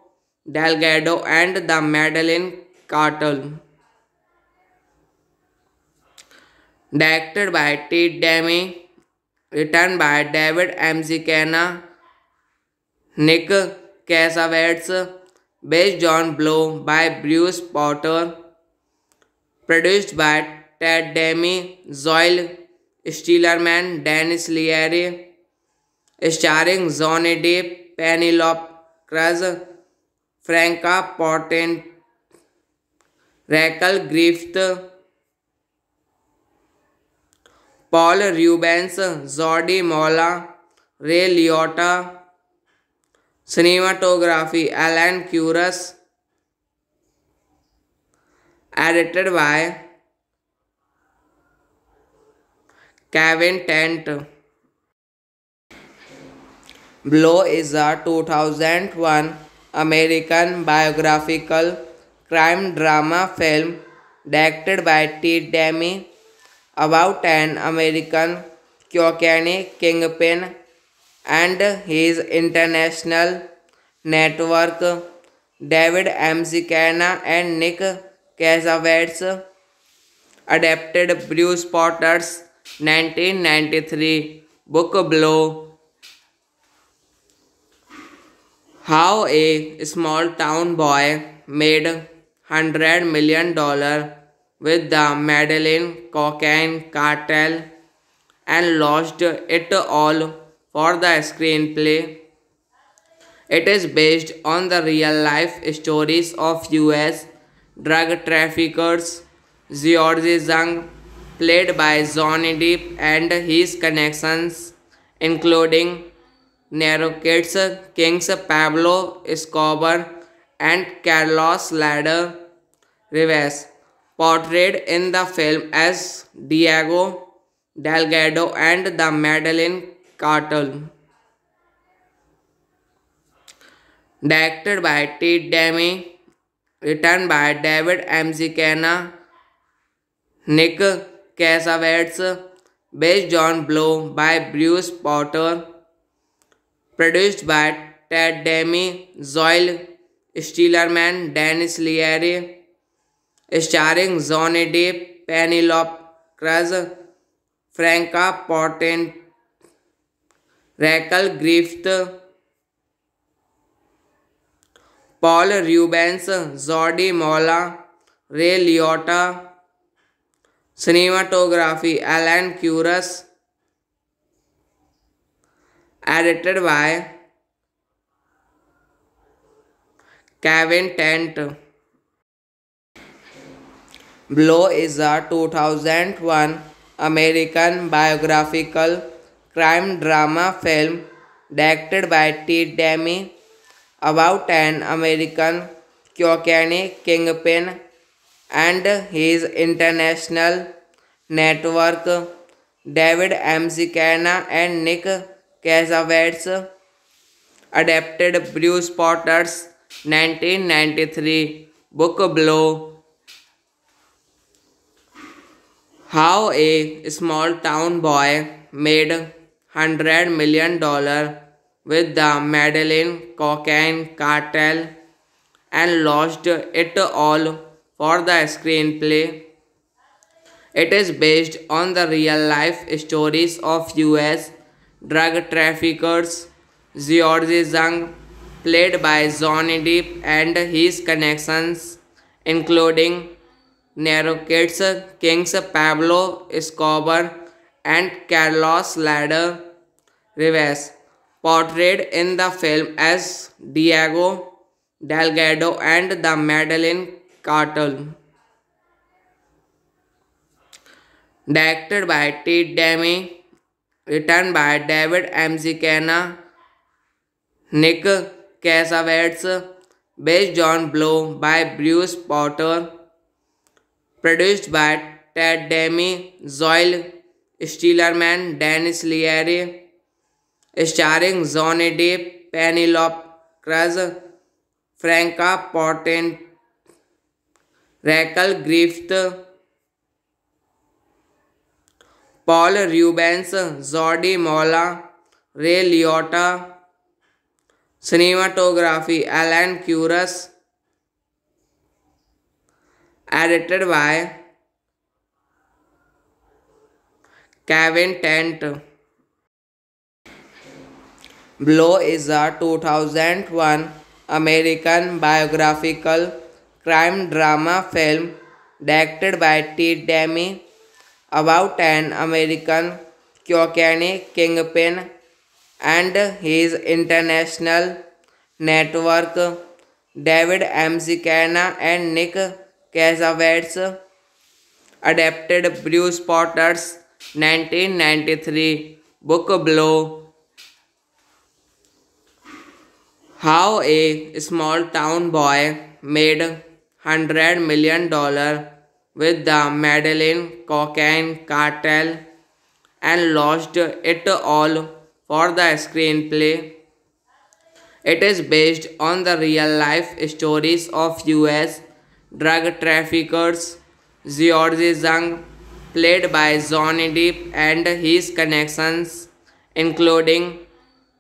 Delgado and the Medellin Cartel. Directed by Ted Demme, written by David McKenna, Nick Cassavetes, based on Blow by Bruce Potter, produced by Ted Demme, Zoil Stillerman, Dennis Leary, starring Johnny Depp, Penelope Cruz, Franca Potente, Rachel Griffith, Paul Rubens, Jordi Mola, Ray Liotta, cinematography Alan Curtis, edited by Kevin Tent. Blow is a 2001 American biographical crime drama film directed by Ted Demme about an American cocaine kingpin and his international network. David McKenna and Nick Cassavetes adapted Bruce Potter's 1993 book Blow. How a small town boy made $100 million with the Medellin cocaine cartel and lost it all for the screenplay. It is based on the real life stories of US drug traffickers George Zhang, played by Johnny Depp, and his connections, including Narcotics kings Pablo Escobar and Carlos Ladder Rivas, portrayed in the film as Diego Delgado and the Medellin Cartel. Directed by Ted Demme, written by David McKenna, Nick Cassavetes, based on Blow by Bruce Potter, produced by Ted Demme, Zoil Stillerman, Dennis Leary, starring Johnny Depp, Penelope Cruz, Franca Potente, Rachel Griffith, Paul Rubens, Jordi Mola, Ray Liotta, cinematography Alan Curtis, edited by Kevin Tent. Blow is a 2001 American biographical crime drama film directed by Ted Demme about an American cocaine kingpin and his international network. David McKenna and Nick Cassavetes adapted Bruce Potter's 1993 book Blow. How a small town boy made $100 million with the Medellin cocaine cartel and lost it all for the screenplay. It is based on the real life stories of US drug traffickers George Zhang, played by Johnny Depp, and his connections, including Narcotics kings Pablo Escobar and Carlos Ladder Rivas, portrayed in the film as Diego Delgado and the Medellin cartel. Directed by Ted Demme, written by David McKenna, Nick Cassavetes, based on Blow by Bruce Potter, produced by Ted Demme, Zoe Stillerman, Dennis Leary, starring Johnny Depp, Penelope Cruz, Franca Potente, Rachel Griffith, Paul Rubens, Jordi Mola, Ray Liotta. Cinematography Alan Curtis. Edited by Kevin Tent. Blow is a 2001 American biographical crime drama film directed by Ted Demme about an American cocaine kingpin and his international network. David McKenna and Nick Cassavetes adapted Bruce Potter's 1993 book Blow. How a small town boy made $100 million with the Medellin cocaine cartel and lost it all for the screenplay. It is based on the real life stories of US drug traffickers George Zhang, played by Johnny Depp, and his connections, including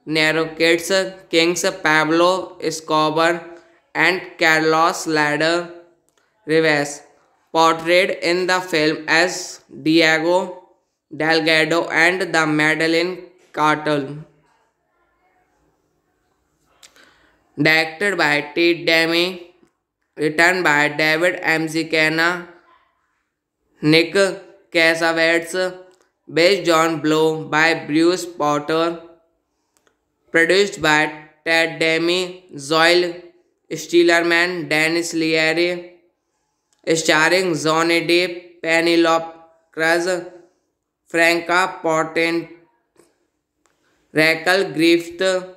Narcotics kings Pablo Escobar and Carlos Ladder Rivas, portrayed in the film as Diego Delgado and the Medellin cartel. Directed by Ted Demme, written by David McKenna, Nick Cassavetes, based on Blow by Bruce Potter, produced by Ted Demme, Zoe Stillerman, Dennis Leary, starring Johnny Depp, Penelope Cruz, Franca Potente, Rachel Griffith,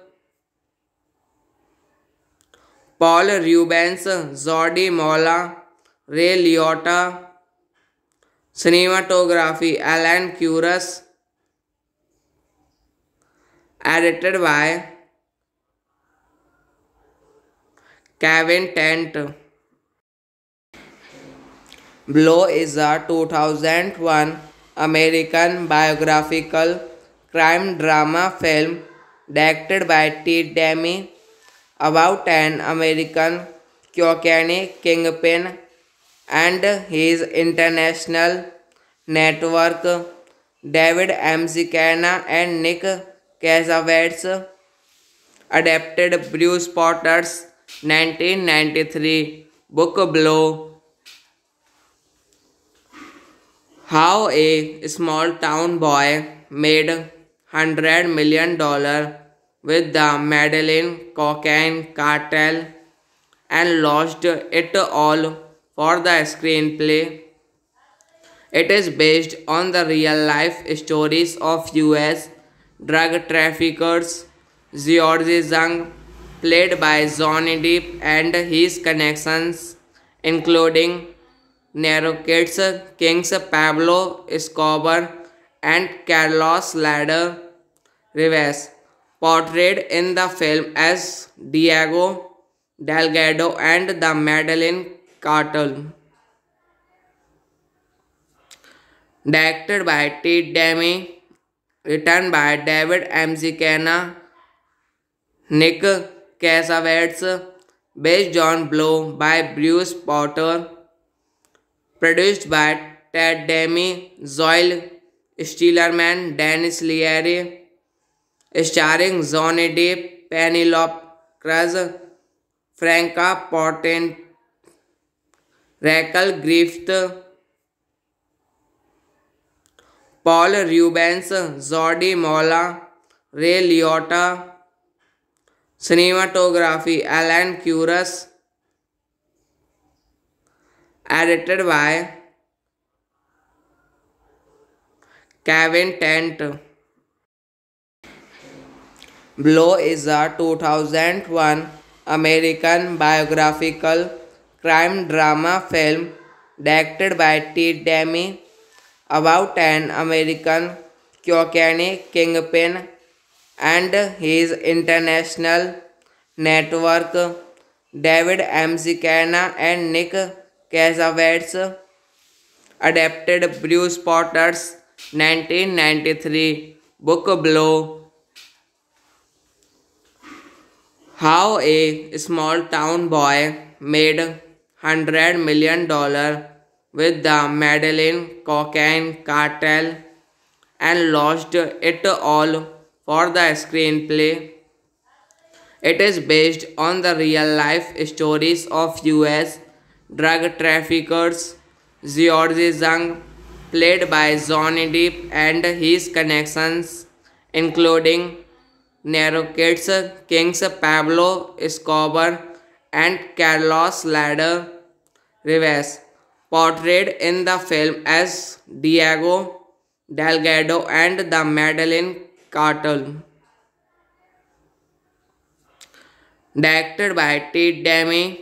Paul Rubens, Jordi Mola, Ray Liotta. Cinematography Alan Curtis. Edited by Kevin Tent. Blow is a 2001 American biographical crime drama film directed by Ted Demme about an American cocaine kingpin and his international network. David McKenna and Nick Cassavetes adapted Bruce Potter's 1993 book Blow. How a small town boy made $100 million with the Medellin cocaine cartel and lost it all for the screenplay. It is based on the real life stories of US drug traffickers George Zhang, played by Johnny Depp, and his connections, including Narcotics Kings Pablo Escobar and Carlos Ladder Rivas, portrayed in the film as Diego Delgado and the Medellin Cartel. Directed by Ted Demme, written by David Mazzucchelli, Nick Cassavetes, based on Blow by Bruce Potter, produced by Ted Demme, Zoil Stillerman, Dennis Leary, starring Johnny Depp, Penelope Cruz, Franca Potente, Rachel Griffith, Paul Rubens, Jordi Mola, Ray Liotta. Cinematography Alan Curtis. Edited by Kevin Tent. Blow is a 2001 American biographical crime drama film directed by Ted Demme about an American cocaine kingpin and his international network. David Mazzucchelli and Nick Cassavetes adapted Bruce Potter's 1993 book Blow. How a small town boy made $100 million with the Medellin cocaine cartel and lost it all for the screenplay. It is based on the real life stories of US drug traffickers George Zhang, played by Johnny Depp, and his connections, including Narcotics Kings Pablo Escobar and Carlos Ladder Rivas, portrayed in the film as Diego Delgado and the Medellin Cartel. Directed by Ted Demme,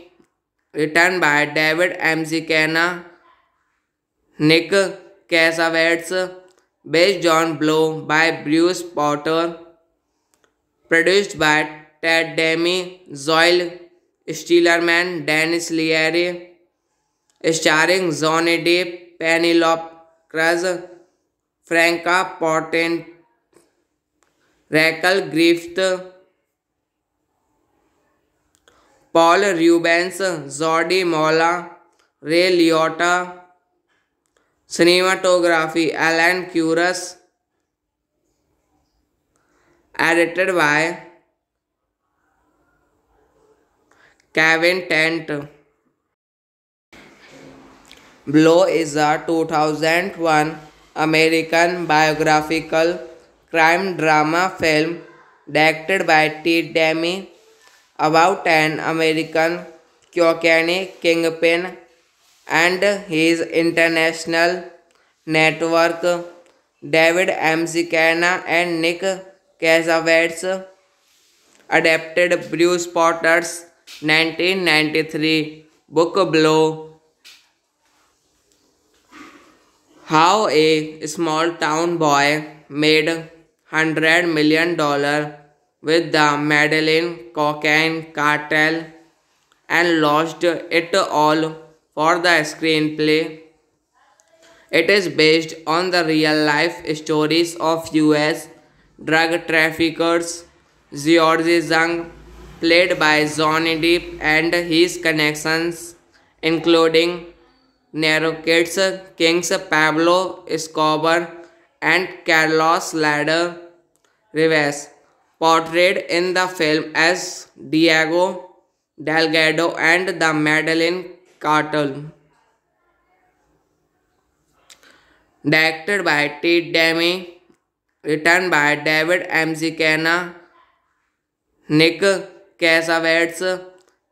written by David Mazzucchelli, Nick Cassavetes, based on Blow by Bruce Potter, produced by Ted Demme, Zoil Stillerman, Dennis Leary, starring Johnny Depp, Penelope Cruz, Franca Potente, Rachel Griffith, Paul Rubens, Jordi Mola, Ray Liotta. Cinematography Alan Curtis. Edited by Kevin Tent. Blow is a 2001 American biographical crime drama film directed by Ted Demme about an American cocaine kingpin and his international network. David Mazzucchelli and Nick Cassavetes adapted Bruce Potter's 1993 book Blow. How a small town boy made $100 million with the Medellin cocaine cartel and lost it all for the screenplay. It is based on the real life stories of US drug traffickers George Zhang, played by Johnny Depp, and his connections, including Narcotics Kings Pablo Escobar and Carlos Ladder Rivas, portrayed in the film as Diego Delgado and the Medellin Cartel. Directed by Ted Demme, written by David Mazzucchelli, Nick Cassavetes,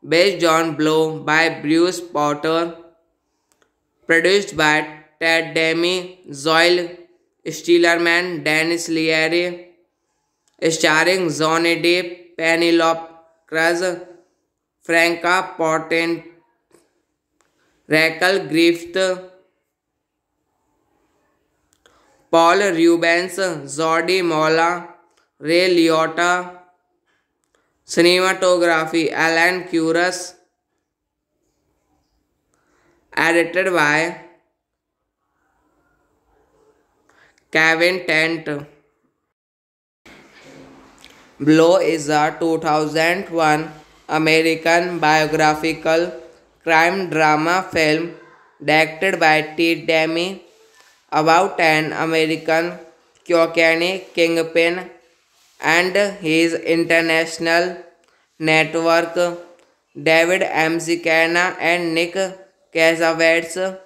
based on Blow by Bruce Potter, produced by Ted Demme, Zoil Stillerman, Dennis Leary, starring Johnny Depp, Penelope Cruz, Franca Potente, Rachel Griffith, Paul Rubens, Jody Mola, Ray Liotta, cinematography Alan Curtis, edited by Kevin Tent. Blow is a 2001 American biographical crime drama film directed by Ted Demme about an American cocaine kingpin and his international network. David McKenna and Nick Cassavetes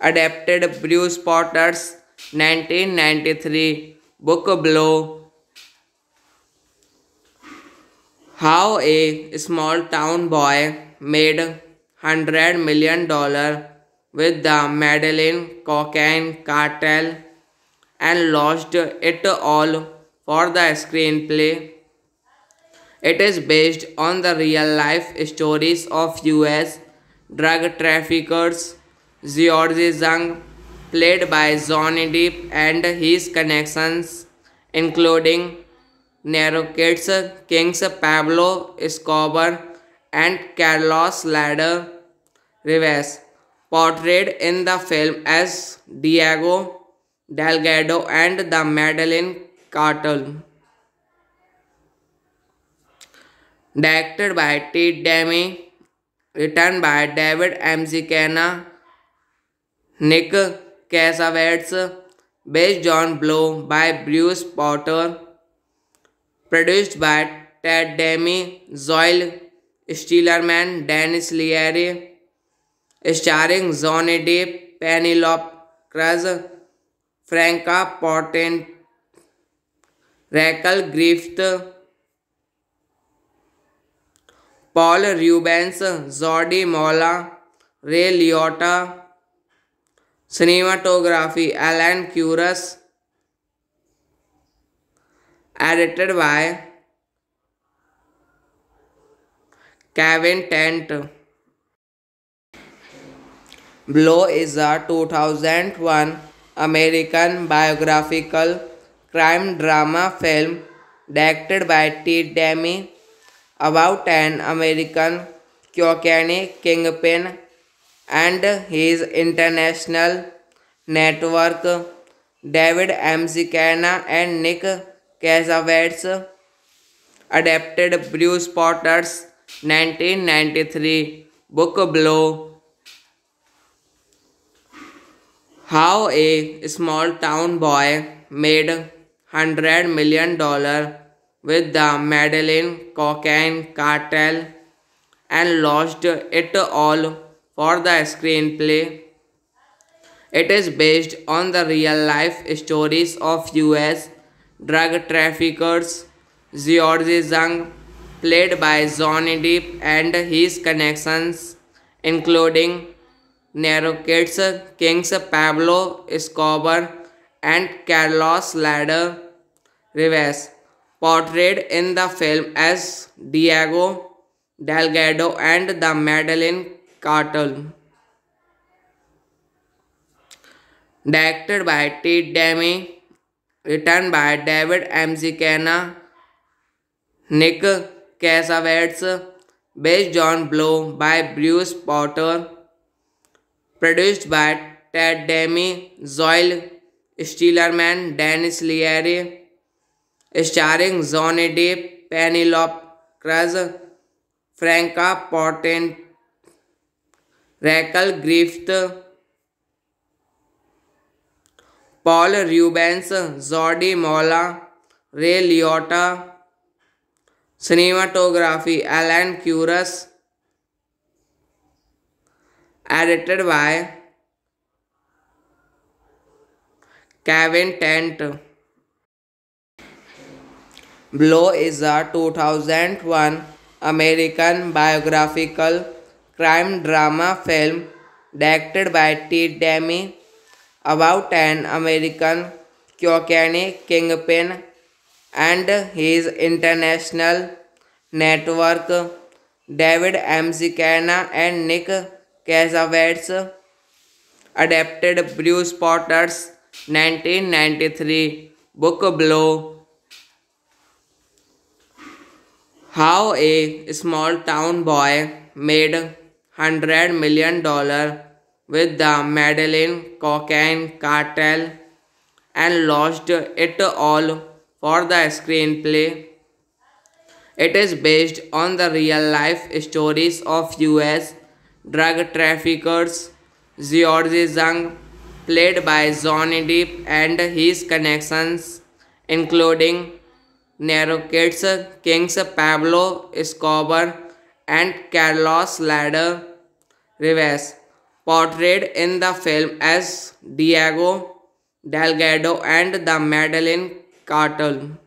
adapted Bruce Potter's 1993 book Blow. How a small town boy made $100 million with the Medellin cocaine cartel and lost it all for the screenplay. It is based on the real life stories of US drug traffickers George Zhang, played by Johnny Depp, and his connections, including Narcotics kings Pablo Escobar and Carlos Ladder Rivas, portrayed in the film as Diego Delgado and the Medellin cartel. Directed by Ted Demme, written by David McKenna, Nick Cassavetes, based on Blow by Bruce Potter, produced by Ted Demme, Zoil Stillerman, Dennis Leary, starring Johnny Depp, Penelope Cruz, Franca Potente, Rachel Griffith, Paul Rubens, Jody Mola, Ray Liotta, cinematography Alan Curtis, edited by Kevin Tent. Blow is a 2001 American biographical crime drama film directed by Ted Demme about an American cocaine kingpin and his international network. David McKenna and Nick Cassavetes adapted Bruce Potter's 1993 book Blow. How a small town boy made $100 million with the Medellin cocaine cartel and lost it all for the screenplay. It is based on the real life stories of US drug traffickers George Zhang, played by Johnny Depp, and his connections, including Narcotics kings Pablo Escobar and Carlos Ladder Rivas, portrayed in the film as Diego Delgado and the Medellin cartel. Directed by Ted Demme, written by David McKenna, Nick Cassavetes, based on Blow by Bruce Potter, produced by Ted Demme, Zoil Stillerman, Dennis Leary, starring Johnny Depp, Penelope Cruz, Franca Potente, Rachel Griffith, Paul Rubens, Jody Mola, Ray Liotta, cinematography Alan Curtis, edited by Kevin Tent. Blow is a 2001 American biographical crime drama film directed by Ted Demme about an American cocaine kingpin and his international network. David McKenna and Nick Cassavetes adapted Bruce Potter's 1993 book Blow. How a small town boy made $100 million with the Medellin cocaine cartel and lost it all for the screenplay. It is based on the real life stories of US drug traffickers George Zhang, played by Johnny Depp, and his connections, including Narcotics kings Pablo Escobar and Carlos Ladder Rivas, portrayed in the film as Diego Delgado and the Medellin cartel.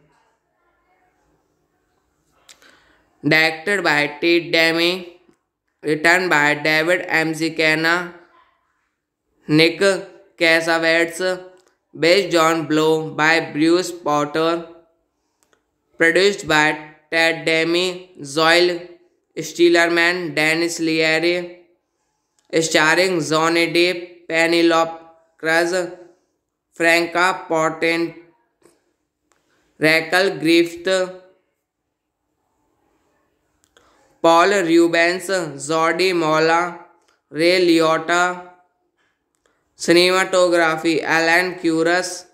Directed by Ted Demme, written by David McKenna, Nick Cassavetes, based on Blow by Bruce Potter, produced by Ted Demme, Zoe Stillerman, Dennis Leary, starring Johnny Depp, Penelope Cruz, Franca Potente, Rachel Griffith, Paul Rubens, Jordi Mola, Ray Liotta. Cinematography Alan Curtis.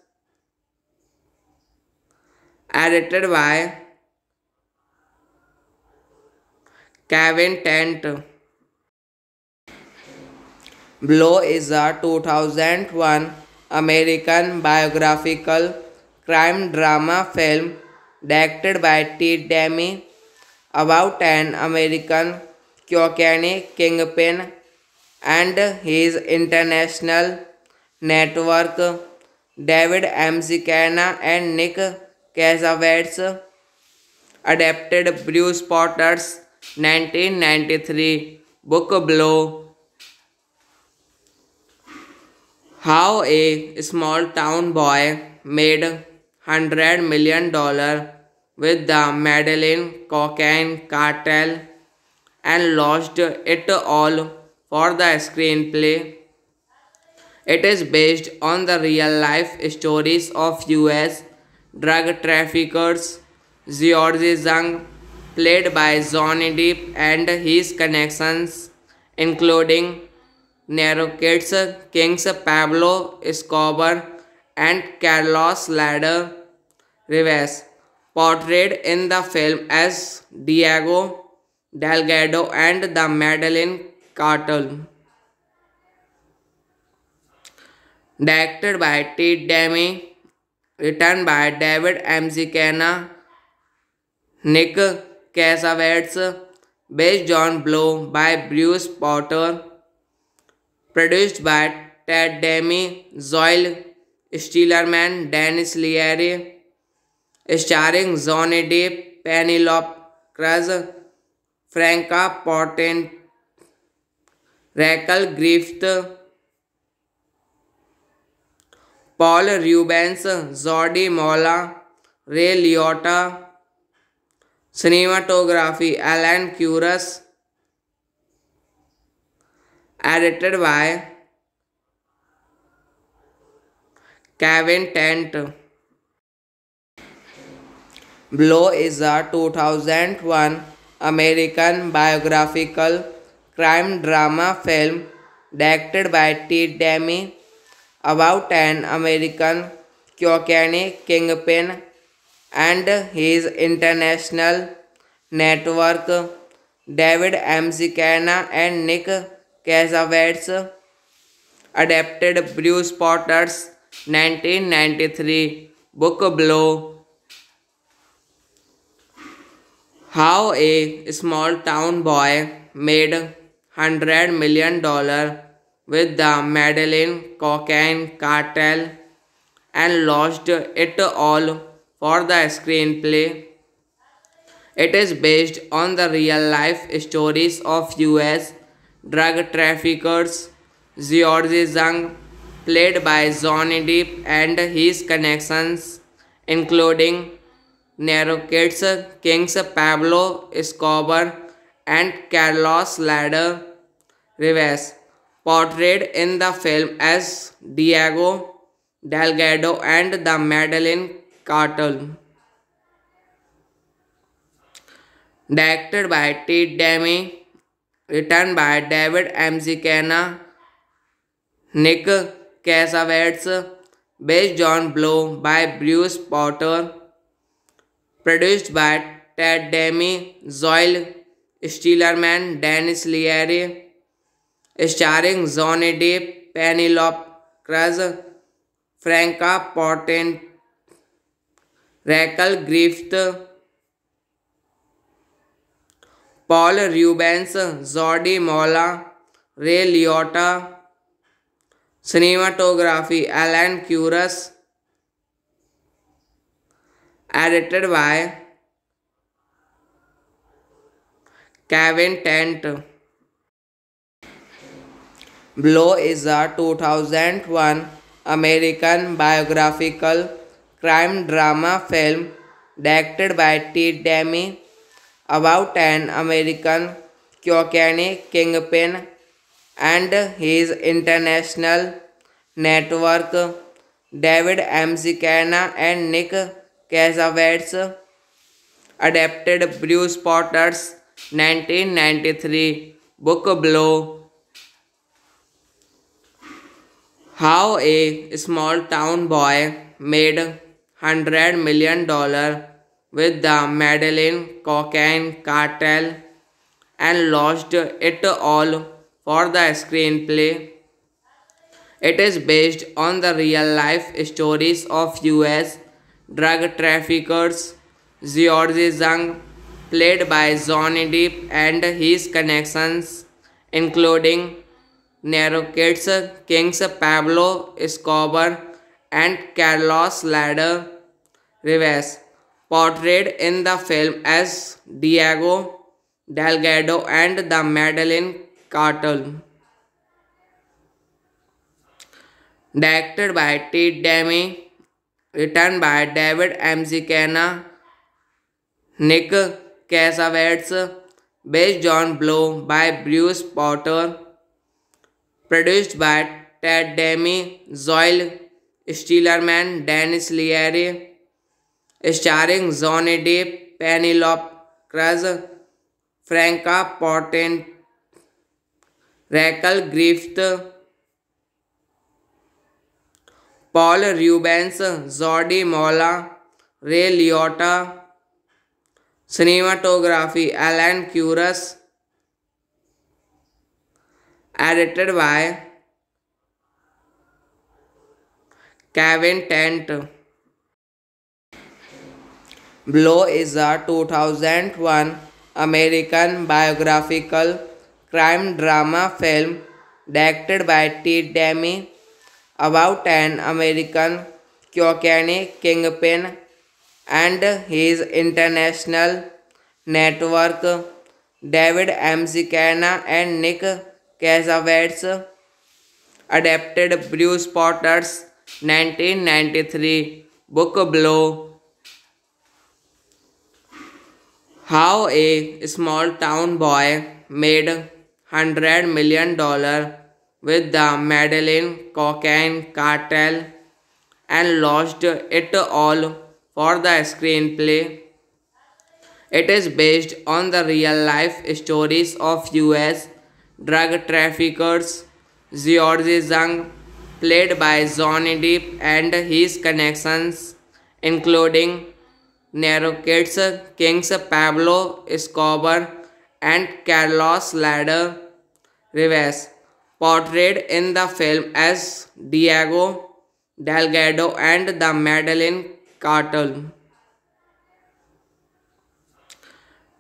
Edited by Kevin Tent. Blow is a 2001 American biographical crime drama film directed by Ted Demme about an American cocaine kingpin and his international network. David McKenna and Nick Cassavetes adapted Bruce Potter's 1993 book Blow. How a small town boy made $100 million with the Medellin cocaine cartel and lost it all for the screenplay. It is based on the real life stories of US drug traffickers George Zhang, played by Johnny Depp, and his connections, including Narcotics kings Pablo Escobar and Carlos Ladder Rivas, portrayed in the film as Diego Delgado and the Medellin cartel. Directed by Ted Demme, written by David McKenna, Nick Cassavetes, based on Blow by Bruce Potter, produced by Ted Demme, Zoe Stillerman, Dennis Leary, starring Johnny Depp, Penelope Cruz, Franca Potente, Rachel Griffith, Paul Rubens, Jordi Mola, Ray Liotta. Cinematography Alan Curtis. Edited by Kevin Tent. Blow is a 2001 American biographical crime drama film directed by Ted Demme about an American cocaine kingpin and his international network. David McKenna and Nick Cassavetes adapted Bruce Potter's 1993 book Blow. How a small town boy made $100 million with the Medellin cocaine cartel and lost it all for the screenplay. It is based on the real life stories of US drug traffickers George Zhang, played by Johnny Depp, and his connections, including Narcotics Kings Pablo Escobar and Carlos Ladder Rivas, portrayed in the film as Diego Delgado and the Medellin Cartel. Directed by Ted Demme, written by David Mazzucchelli, Nick Cassavetes, based on Blow by Bruce Potter, produced by Ted Demme, Zoil Stillerman, Dennis Leary, starring Johnny Depp, Penelope Cruz, Franca Potente, Rachel Griffith, Paul Rubens, Jordi Mola, Ray Liotta. Cinematography Alan Curtis, edited by Kevin Tent. Blow is a 2001 American biographical crime drama film directed by Ted Demme about an American cocaine kingpin and his international network. David Mazzucchelli and Nick Cassavetes adapted Bruce Potter's 1993 book Blow. How a small town boy made $100 million with the Medellin cocaine cartel and lost it all for the screenplay. It is based on the real life stories of US drug traffickers George Zhang, played by Johnny Depp, and his connections, including Narcotics Kings Pablo Escobar and Carlos Ladder Rivas, portrayed in the film as Diego Delgado and the Medellin Cartel. Directed by Ted Demme, written by David Mazzucchelli, Nick Cassavetes, based on Blow by Bruce Potter, produced by Ted Demme, Zoil Stillerman, Dennis Leary, starring Johnny Depp, Penelope Cruz, Franca Potente, Rachel Griffith, Paul Rubens, Jordi Mola, Ray Liotta. Cinematography Alan Curtis, edited by Kevin Tent. Blow is a 2001 American biographical crime drama film directed by Ted Demme about an American cocaine kingpin and his international network. David Mazzucchelli and Nick Cassavetes adapted Bruce Potter's 1993 book Blow. How a small town boy made $100 million with the Medellin cocaine cartel and lost it all for the screenplay. It is based on the real life stories of US drug traffickers George Zhang, played by Johnny Depp, and his connections, including Narcotics Kings Pablo Escobar and Carlos Ladder Rivas, portrayed in the film as Diego Delgado and the Medellin Cartel.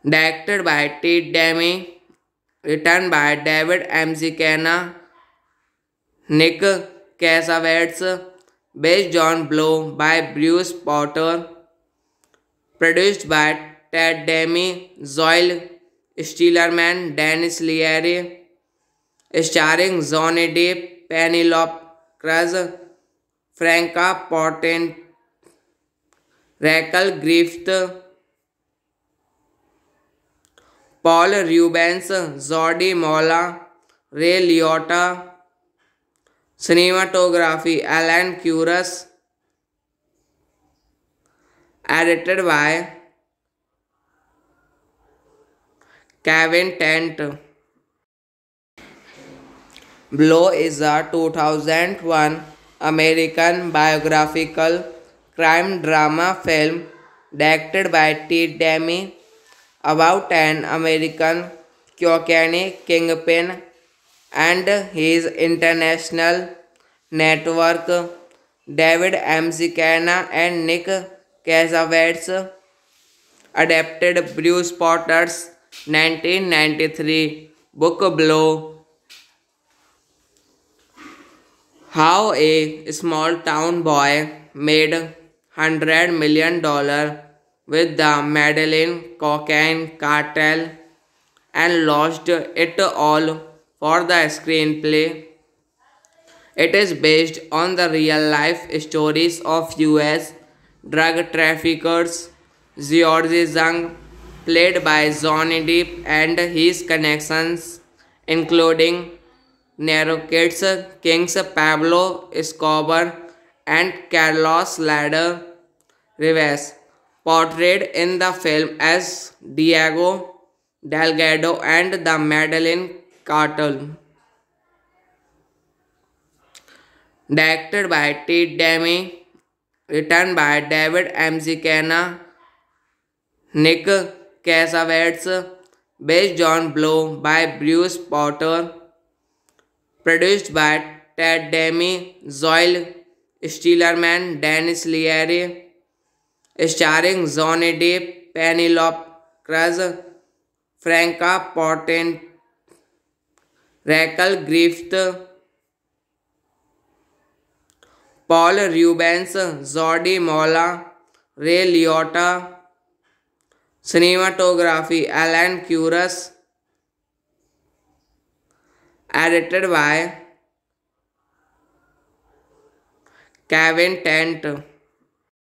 Directed by Ted Demme, written by David Mazzucchelli, Nick Cassavetes, based on Blow by Bruce Potter, produced by Ted Demi, Zoe Stillerman, Dennis Leary, starring Johnny Depp, Penelope Cruz, Franca Potente, Rachel Griffith, Paul Rubens, Jody Mola, Ray Liotta. Cinematography Alan Curtis. Edited by Kevin Tent. Blow is a 2001 American biographical crime drama film directed by Ted Demi about an American cocaine kingpin and his international network. David McKenna and Nick Cassavetes adapted Bruce Potter's 1993 book Blow. How a small town boy made $100 million with the Medellin cocaine cartel and lost it all for the screenplay. It is based on the real life stories of US drug traffickers George Zhang, played by Johnny Depp, and his connections, including Narcotics kings Pablo Escobar and Carlos Ladder Rivas, portrayed in the film as Diego Delgado and the Medellin cartel. Directed by Ted Demi, written by David McKenna, Nick Cassavetes, based on Blow by Bruce Potter, produced by Ted Demi, Zoe Stillerman, Dennis Leary, starring Johnny Depp, Penelope Cruz, Franca Potente, Rachel Griffith, Paul Rubens, Jody Mola, Ray Liotta. Cinematography Alan Curtis. Edited by Kevin Tent.